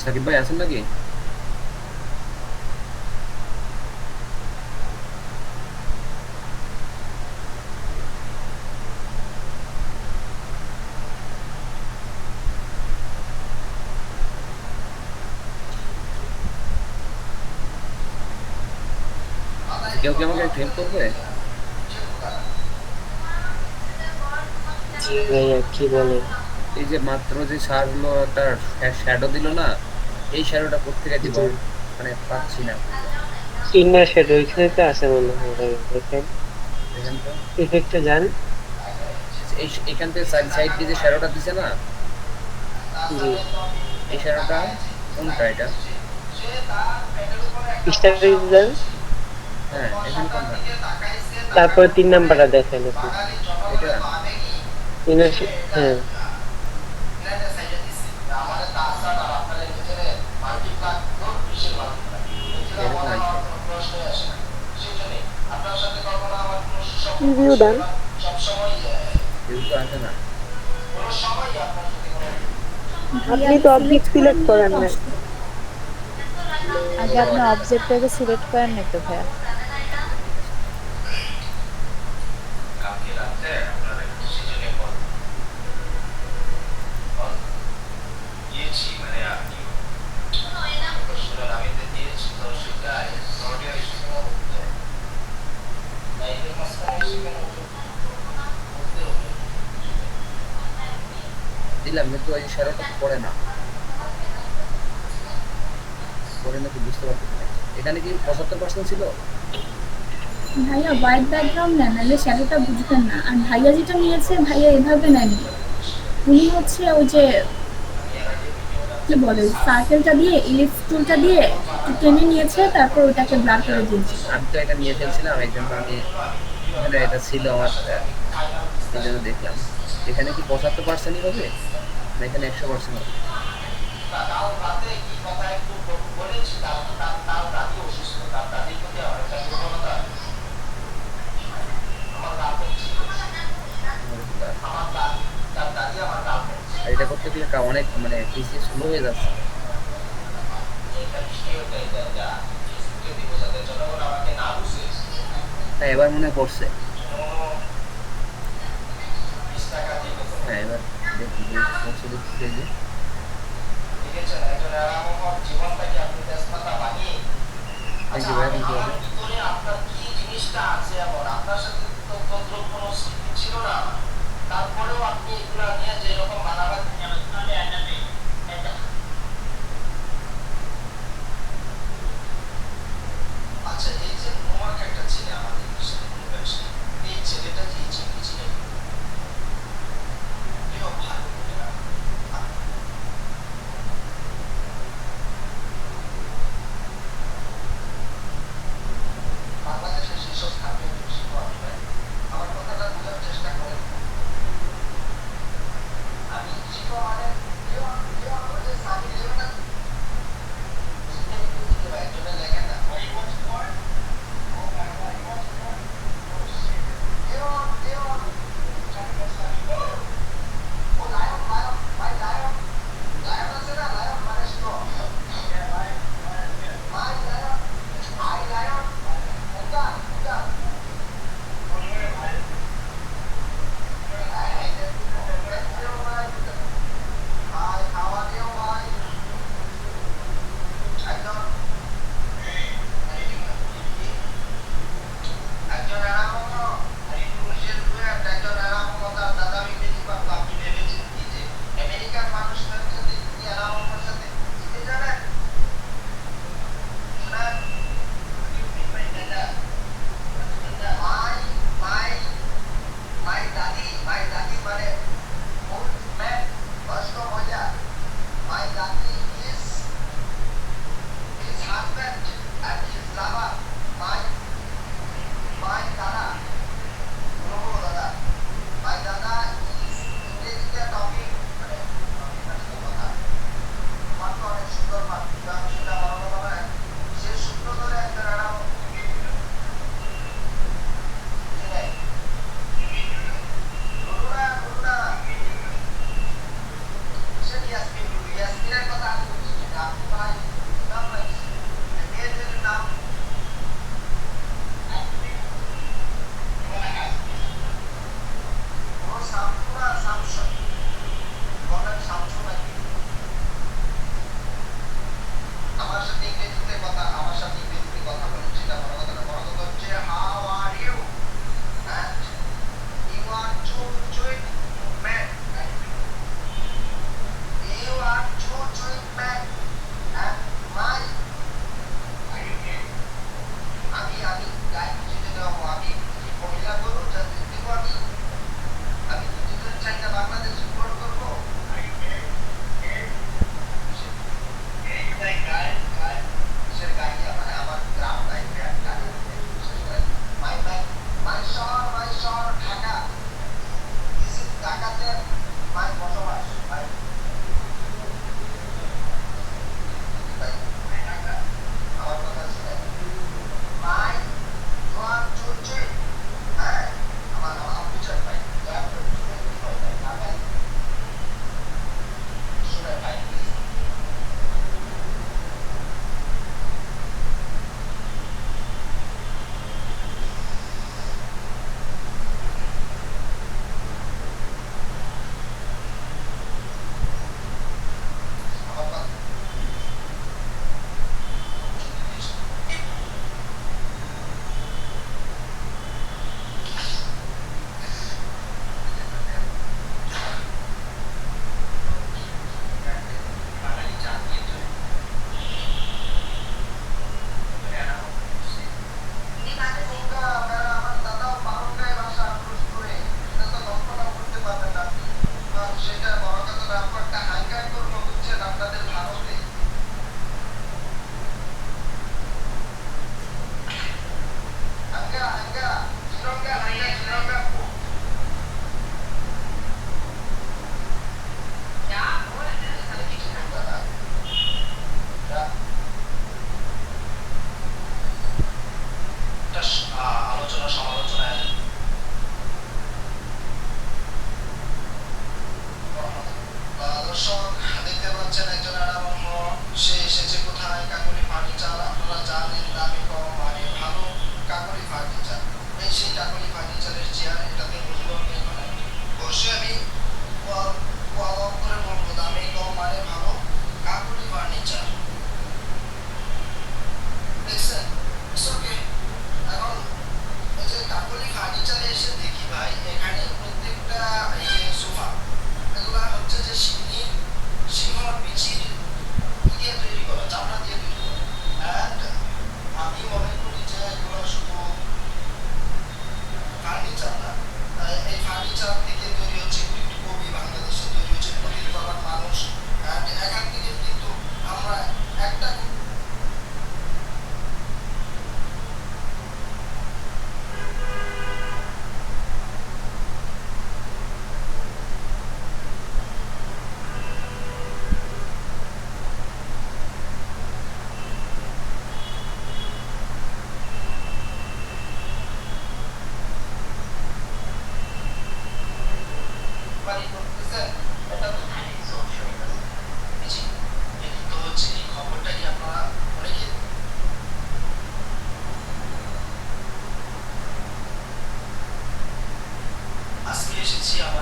সাকিব ভাই আছেন নাকি? কেউ কি আমাকে একটু হেল্প করবে? জি ভাইয়া, কি বলে? এই যে মাত্র যে স্যার হলো একটা শ্যাডো দিল না, এই শ্যাডোটা কোথেকে দিব? জি, মানে পাচ্ছি না খুঁজে। ইনার শ্যাডো এখানে তো আছে মনে হয় ভাই, দেখেন দেখেন তো, ইফেক্টে যান। এখান থেকে সাইড সাইড দিয়ে যে শ্যাডোটা দিছে না, জি, এই শ্যাডোটা কোনটা এটা? স্টার্টে যান, হ্যাঁ, এখানে কোনটা? তারপরে 3 নাম্বারটা দেখেন আপনি। এটা ইনার হ্যাঁ, এরকম আইছে। রিভিউ দেন। কিন্তু আসে না। আপনি তো অবজেক্ট সিলেক্ট করেন না। আগে আপনি অবজেক্টটাকে সিলেক্ট করেন নাই তো ভাইয়া। দিলাম কিন্তু ওই শ্যাডোটা তো পড়ে না। পড়ে নাকি বুঝতে পারতেছি না। এখানে কি 75% ছিল? ভাইয়া হোয়াইট ব্যাকগ্রাউন্ড নেন, নাহলে শ্যাডোটা বুঝবেন না। আর ভাইয়া যেটা নিয়েছে, ভাইয়া এভাবে নেয়নি। উনি হচ্ছে ওই যে কি বলে, সার্কেলটা দিয়ে ইলিপস টুলটা দিয়ে একটু টেনে নিয়েছে, তারপর ওটাকে ব্লার আচ্ছা, করে দিয়েছে। আমি তো এটা নিয়ে ফেলছিলাম, এই জন্য আমি মানে এটা ছিল আমার, এই জন্য দেখলাম। এখানে কি 75%ই হবে না এখানে 100% হবে? আর এটা করতে গেলে অনেক মানে পিসি স্লো হয়ে যাচ্ছে। হ্যাঁ, এবার মনে হয় পড়ছে। হ্যাঁ, এবার দেখি যে পড়ছে, দেখছি এই যে থ্যাংক ইউ ভাই, থ্যাংক ইউ ভাই।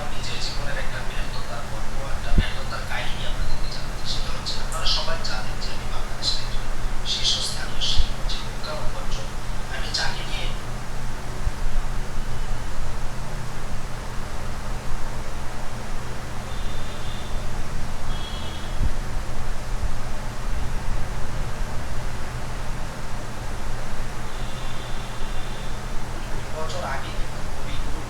আমার নিজের জীবনের একটা ব্যর্থতার গল্প, একটা ব্যর্থতার কাহিনী আপনাদেরকে জানাচ্ছি। সেটা হচ্ছে আপনারা সবাই জানেন যে আমি বাংলাদেশের একজন শীর্ষস্থানীয় শিক্ষক উপার্জন। আমি চাকরি নিয়ে বছর আগে কিন্তু কবিগুরু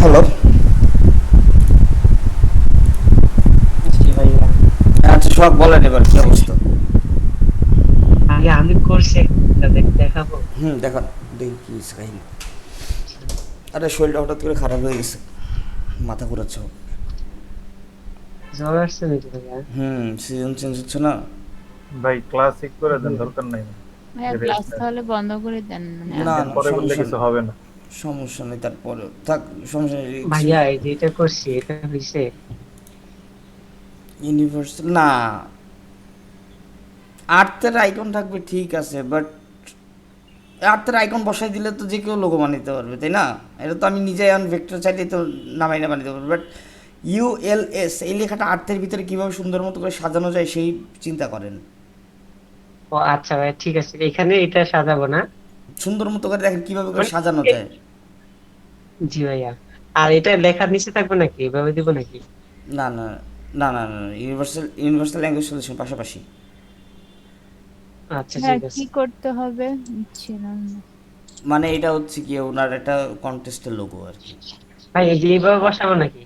হ্যালো। জি ভাইয়া, আচ্ছা সোহাগ বলেন এবার কি অবস্থা? আগে আমি করছি একটা দেখাবো। দেখান, দেখি কি কাহিনী। আরে শরীরটা হঠাৎ করে খারাপ হয়ে গেছে, মাথা ঘুরাচ্ছে। জ্বর আসছে নাকি ভাইয়া? সিজন চেঞ্জ হচ্ছে না। ভাই ক্লাসিক করে দেন, দরকার নাই। ভাইয়া ক্লাস রেস্ট নেন, তাহলে বন্ধ করে দেন, মানে না এর না পরে বললে সমস্যা কিছু নেই, হবে না। সমস্যা নেই, তারপরে থাক, সমস্যা নেই। ভাইয়া এই যে এটা করছি, এটা হইছে? ইউনিভার্সাল না, আর্থের আইকন থাকবে ঠিক আছে, বাট আর্থের আইকন বসাই দিলে তো যে কেউ লোগো বানাতে পারবে, তাই না? এটা তো আমি নিজে এখন ভেক্টর চাইলেই তো নামাই না বানাতে পারবো, বাট ইউএলএস এই লেখাটা আর্থের ভিতরে কীভাবে সুন্দর মতো করে সাজানো যায় সেই চিন্তা করেন। ও আচ্ছা ভাইয়া, ঠিক আছে, এখানে এটা সাজাবো না? সুন্দর মতো করে দেখেন কীভাবে করে মানে সাজানো এ- যায়। জি ভাইয়া। আর এটা লেখার নিচে থাকবে নাকি, এভাবে দিব নাকি? না না না না না, ইউনিভার্সাল ইউনিভার্সাল ল্যাঙ্গুয়েজ সলিউশন পাশাপাশি। আচ্ছা হ্যাঁ ঠিক কি আছে। করতে হবে বুঝছিলাম না। মানে এটা হচ্ছে কি ওনার একটা কন্টেস্টের লোগো আর কি। ভাই এই যে এইভাবে বসাবো নাকি?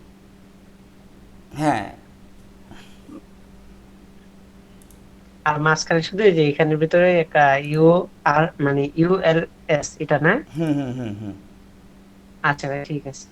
হ্যাঁ। আর মাঝখানে শুধু এই যে এখানের ভিতরে একটা ইউ আর মানে ইউএলএস, এটা না? হুম। আচ্ছা ভাই ঠিক আছে।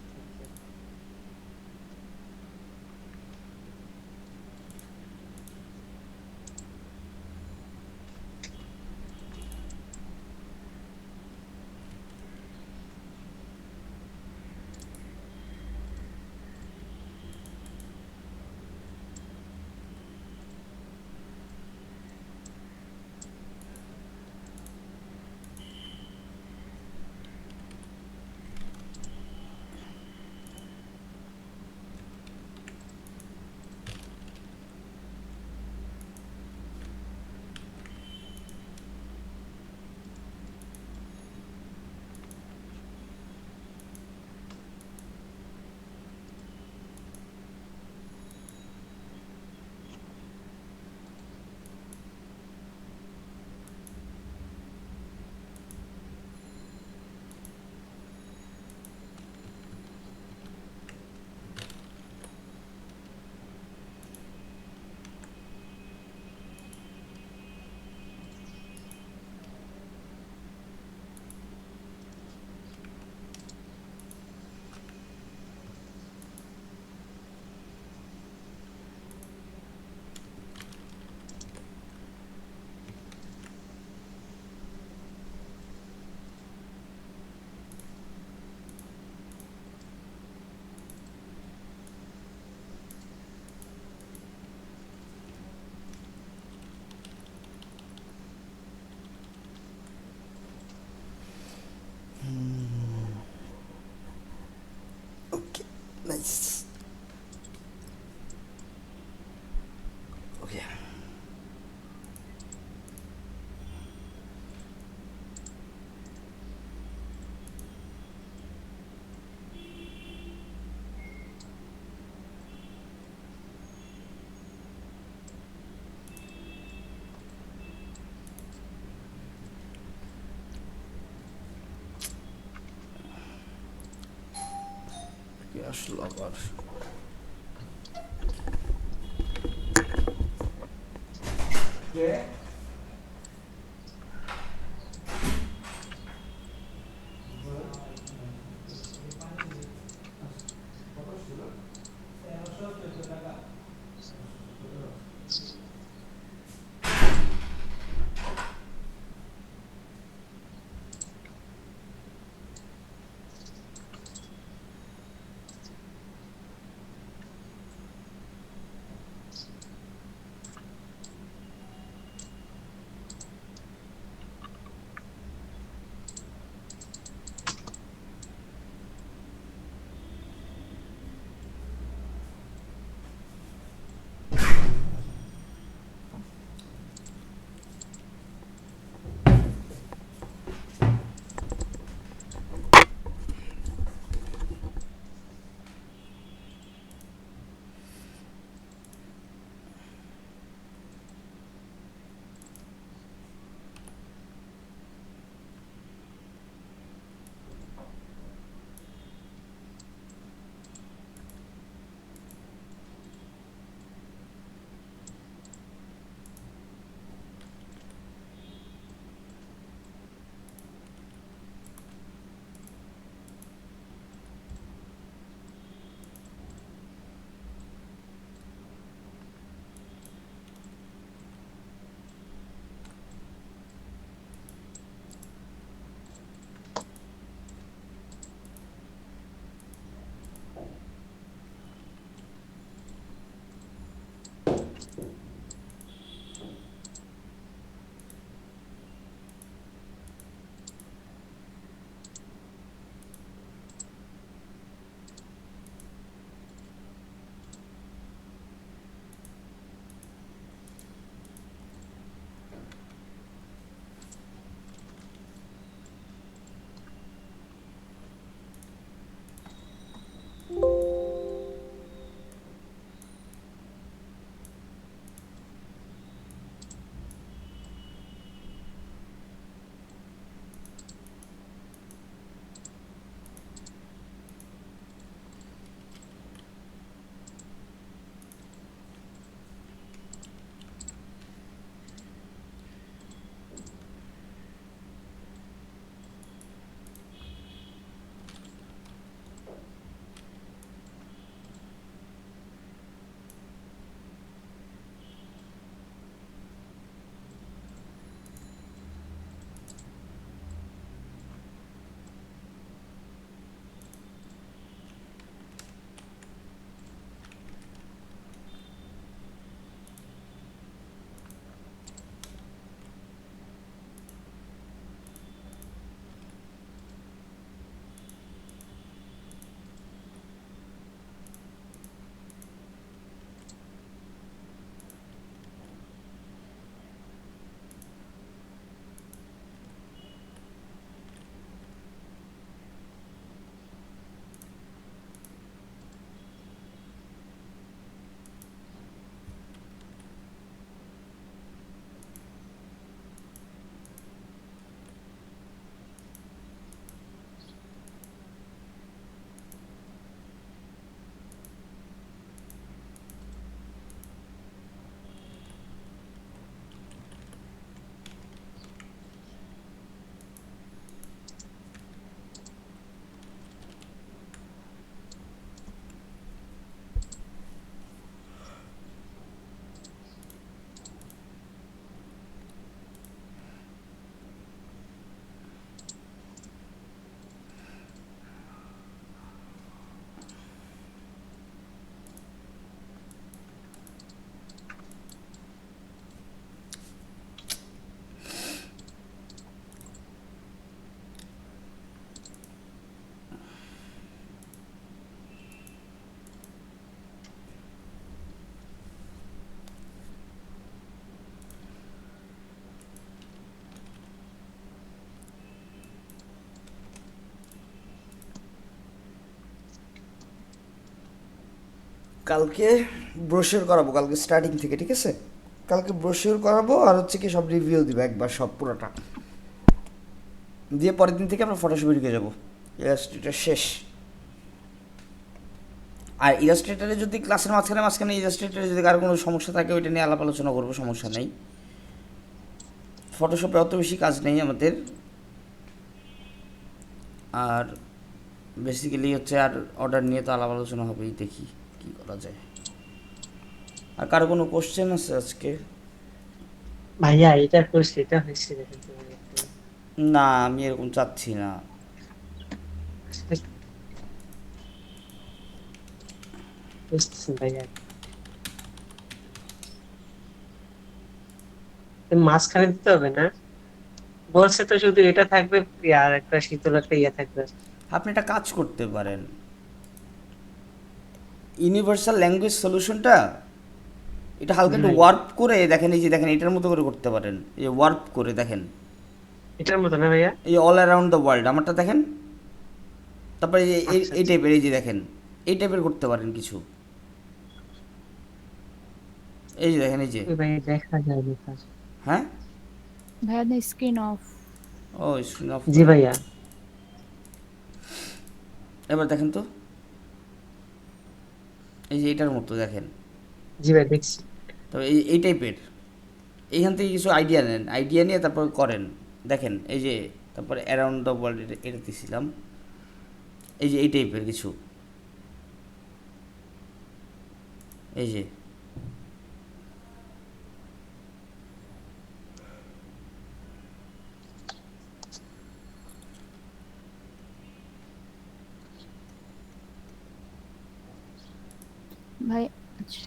ওকে, নাইস। ওকে, আসলো আবার। কালকে ব্রোশিওর করাবো, কালকে স্টার্টিং থেকে, ঠিক আছে? কালকে ব্রোশিওর করাবো আর হচ্ছে কি সব রিভিউ দিব একবার সব পুরোটা দিয়ে, পরের দিন থেকে আমরা ফটোশপে ঢুকে যাবো। ইলাস্ট্রেটর শেষ। আর ইলাস্ট্রেটারে যদি ক্লাসের মাঝখানে ইলাস্ট্রেটারে যদি কারো কোনো সমস্যা থাকে ওইটা নিয়ে আলাপ আলোচনা করবো, সমস্যা নেই। ফটোশপে অত বেশি কাজ নেই আমাদের। আর বেসিক্যালি হচ্ছে আর অর্ডার নিয়ে তো আলাপ আলোচনা হবেই, দেখি কী করা যায়। আর কারো কোনো কোশ্চেন আছে আজকে? ভাইয়া এটা করছি, এটা হয়েছে দেখেন তো ভাইয়া একটু। না, আমি এরকম চাচ্ছি না। বুঝতেছেন ভাইয়া, মাঝখানে দিতে হবে না? বলছে তো শুধু এটা থাকবে আর একটা শীতল একটা ইয়ে থাকবে। আপনি একটা কাজ করতে পারেন, ইউনিভার্সাল ল্যাঙ্গুয়েজ সলিউশনটা এটা হালকা একটু ভাই, ওয়ার্প করে দেখেন, এই যে দেখেন এটার মতো করে করতে পারেন, এই যে ওয়ার্প করে দেখেন, এটার মতো না ভাইয়া? এই অল অ্যারাউন্ড দ্য ওয়ার্ল্ড আমারটা দেখেন। তারপরে এই যে আচ্ছা এই আচ্ছা। টাইপের, এই যে দেখেন এই টাইপের করতে পারেন কিছু। এই যে দেখেন, এই যে, ওই ভাইয়া দেখা যায় না কাজ। হ্যাঁ, ভাইয়া the screen off. ও স্ক্রিন অফ জি করেন। ভাইয়া। এবার দেখেন তো, এই যে এটার মতো দেখেন। জি ভাই দেখছি। তবে এই টাইপের, এইখান থেকে কিছু আইডিয়া নেন, আইডিয়া নিয়ে তারপর করেন। দেখেন এই যে, তারপরে অ্যারাউন্ড দ্য ওয়ার্ল্ড এটা দিয়েছিলাম, এই যে এই টাইপের কিছু, এই যে ভাই আচ্ছা,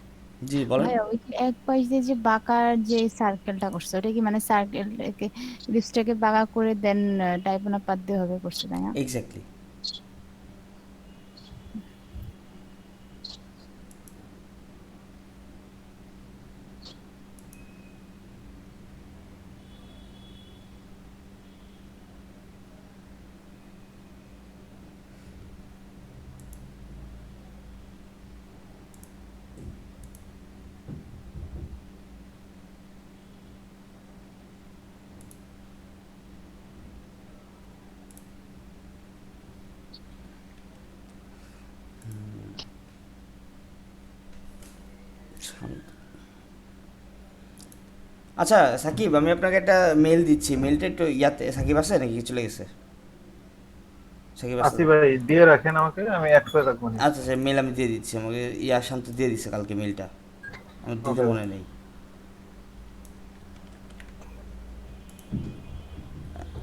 জি বলেন। ভাইয়া ওই যে এক পাশ দিয়ে যে বাঁকার যে সার্কেলটা করছে ওটা কি মানে সার্কেলটাকে লিপসটাকে বাঁকা করে দেন টাইপনা পাত দিয়ে হবে করছে, তাই না? এক্স্যাক্টলি। আচ্ছা সাকিব, আমি আপনাকে একটা মেল দিচ্ছি, মেলটা একটু ইয়াতে, সাকিব আছে নাকি চলে গেছে? সাকিব আছে আসি তো? ভাই, দিয়ে রাখেন আমাকে, আমি একসাথে রাখবো নি। আচ্ছা আচ্ছা, মেল আমি দিয়ে দিচ্ছি, আমাকে ইয়া শান্ত দিয়ে দিচ্ছে কালকে মেলটা, আমার দিতে ওকে। মনে নেই।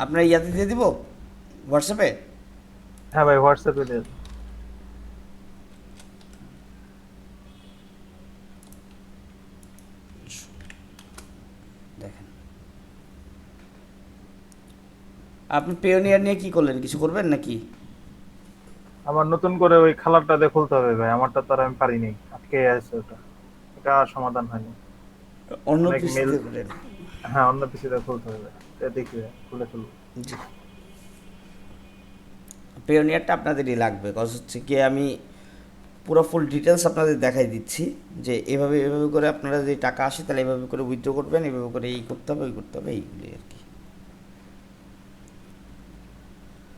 আপনার ইয়াতে দিয়ে দিব হোয়াটসঅ্যাপে। হ্যাঁ ভাই, হোয়াটসঅ্যাপে দিয়ে দেন। দেখেন, আপনি পেওনিয়ার নিয়ে কি করলেন, কিছু করবেন নাকি? আমার নতুন করে ওই খালারটা দিয়ে খুলতে হবে ভাই, আমারটা তো আর আমি পারিনি, আটকে আছে ওটা, এটা আর সমাধান হয়নি। অন্য অনেক মেল, পিসিতে করেন? হ্যাঁ অন্য পিসিতে খুলতে হবে, এটা দেখি ভাই, খুলে খুলবো। জি, পেওনিয়ারটা আপনাদেরই লাগবে, কজ হচ্ছে কি আমি পুরো ফুল ডিটেলস আপনাদের দেখাই দিচ্ছি যে এভাবে এভাবে করে আপনারা যদি টাকা আসে তাহলে এভাবে করে উইথড্র করবেন, এভাবে করে এই করতে হবে ওই করতে হবে, এইগুলি আর কি।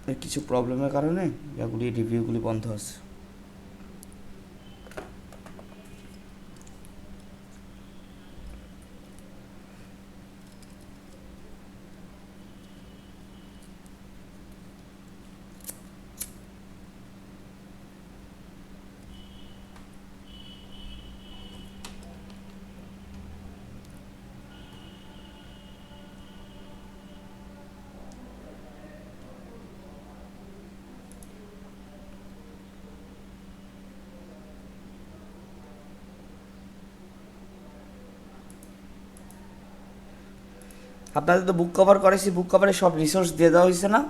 এর কিছু প্রবলেমের কারণে এগুলি রিভিউগুলি বন্ধ আছে। আপনাদের তো বুক কভার করেছি, বুক কভারে সব রিসোর্স দিয়ে দেওয়া হয়েছে না?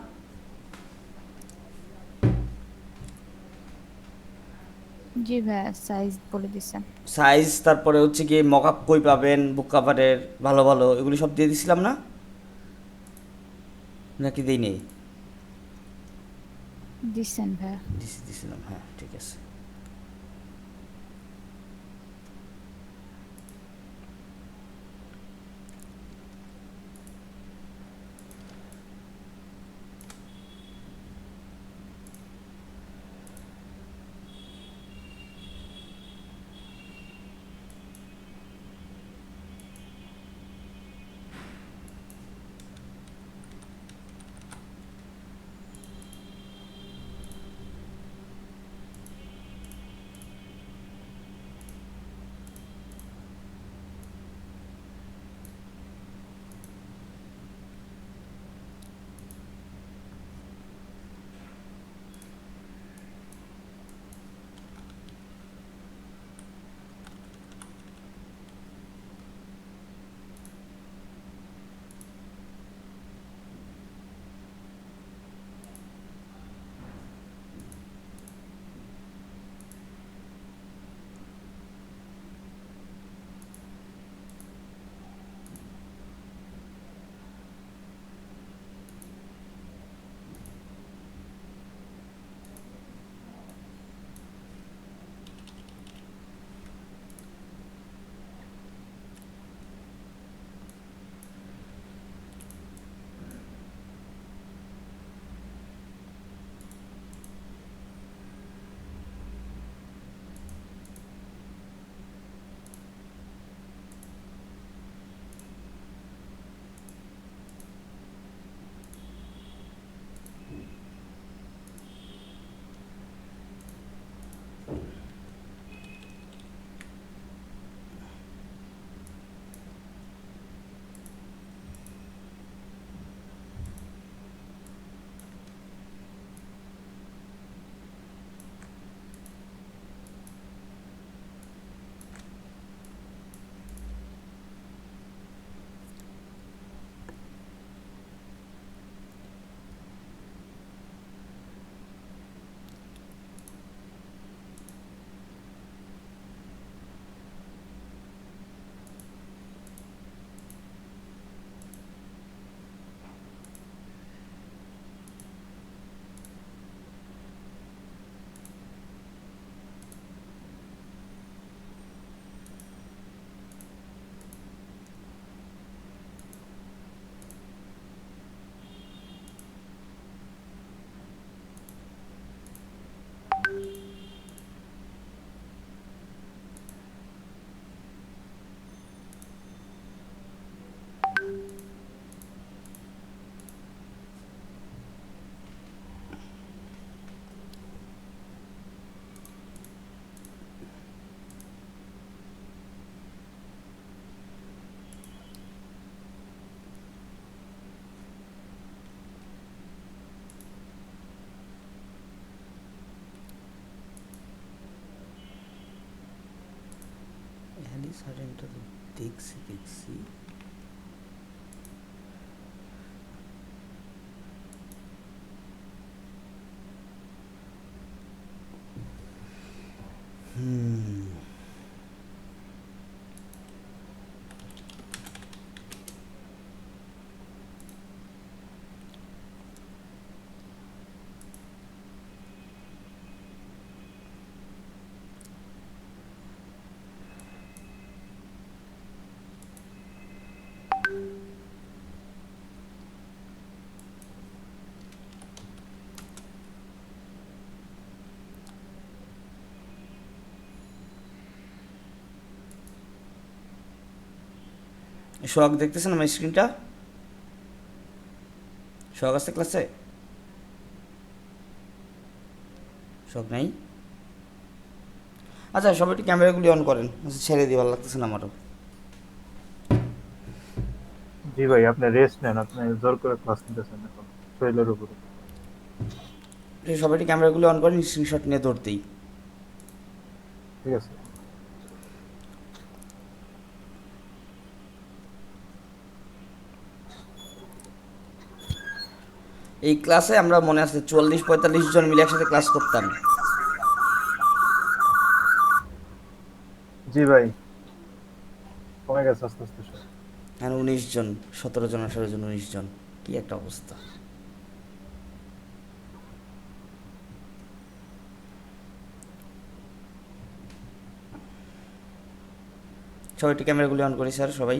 জি ভাইয়া সাইজ বলে দিছেন। সাইজ, তারপরে হচ্ছে গিয়ে মক আপ কই পাবেন বুক কভারের ভালো ভালো, এগুলি সব দিয়ে দিছিলাম না, নাকি দিই নেই? দিছেন ভাইয়া। দিছিলাম, হ্যাঁ ঠিক আছে। খালি সারেনটা দেখছি দেখছি। সোহাগ দেখতেছেন আমার স্ক্রিনটা? সোহাগ আছে ক্লাসে? সোহাগ নাই? আচ্ছা সবাই একটু ক্যামেরাগুলি অন করেন। আচ্ছা ছেড়ে দিয়ে ভালো লাগতেছে না আমারও। জি ভাই, আপনি রেস্ট নেন, আপনি জোর করে ক্লাস নিতেছেন এখন শরীরের উপরে। সবাই একটু ক্যামেরাগুলি অন করেন, স্ক্রিনশট নিয়ে ধরতেই। ঠিক আছে। এই ক্লাসে আমরা মনে আছে 40-45 জন মিলে একসাথে ক্লাস করতাম। জি ভাই, কমে গেছে আস্তে আস্তে সব। হ্যাঁ 19 জন, 17 জন, 18 জন, 19 জন, কি একটা অবস্থা। সবাই একটু ক্যামেরাগুলি অন করি স্যার, সবাই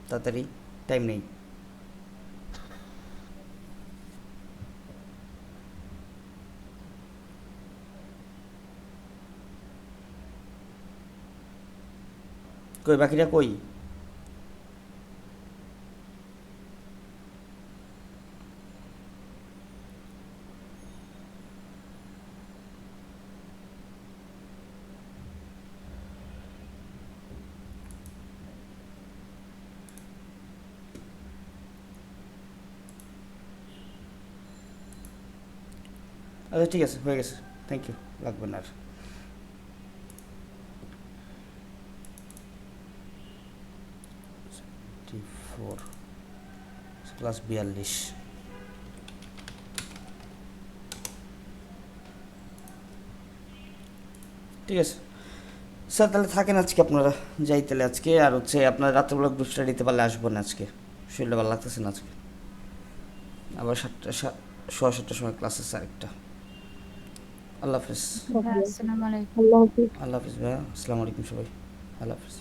তাড়াতাড়ি, টাইম নেই। কই বাকিরা কই? আচ্ছা ঠিক আছে, হয়ে গেছে, থ্যাংক ইউ, লাগবে না আর। ক্লাস 42। ঠিক আছে স্যার, তাহলে থাকেন আজকে আপনারা, যাই তাহলে আজকে। আর হচ্ছে আপনার রাত্রেবেলা গ্রুপ স্টাডি দিতে পারলে আসবো না আজকে, শরীরটা ভালো লাগতেছে না আজকে। আবার 7টার সময় ক্লাস আছে আরেকটা। আল্লাহ হাফিজ। আসসালামু আলাইকুম। আল্লাহ হাফিজ। আল্লাহ হাফিজ ভাইয়া, আসসালামু আলাইকুম সবাই, আল্লাহ হাফিজ।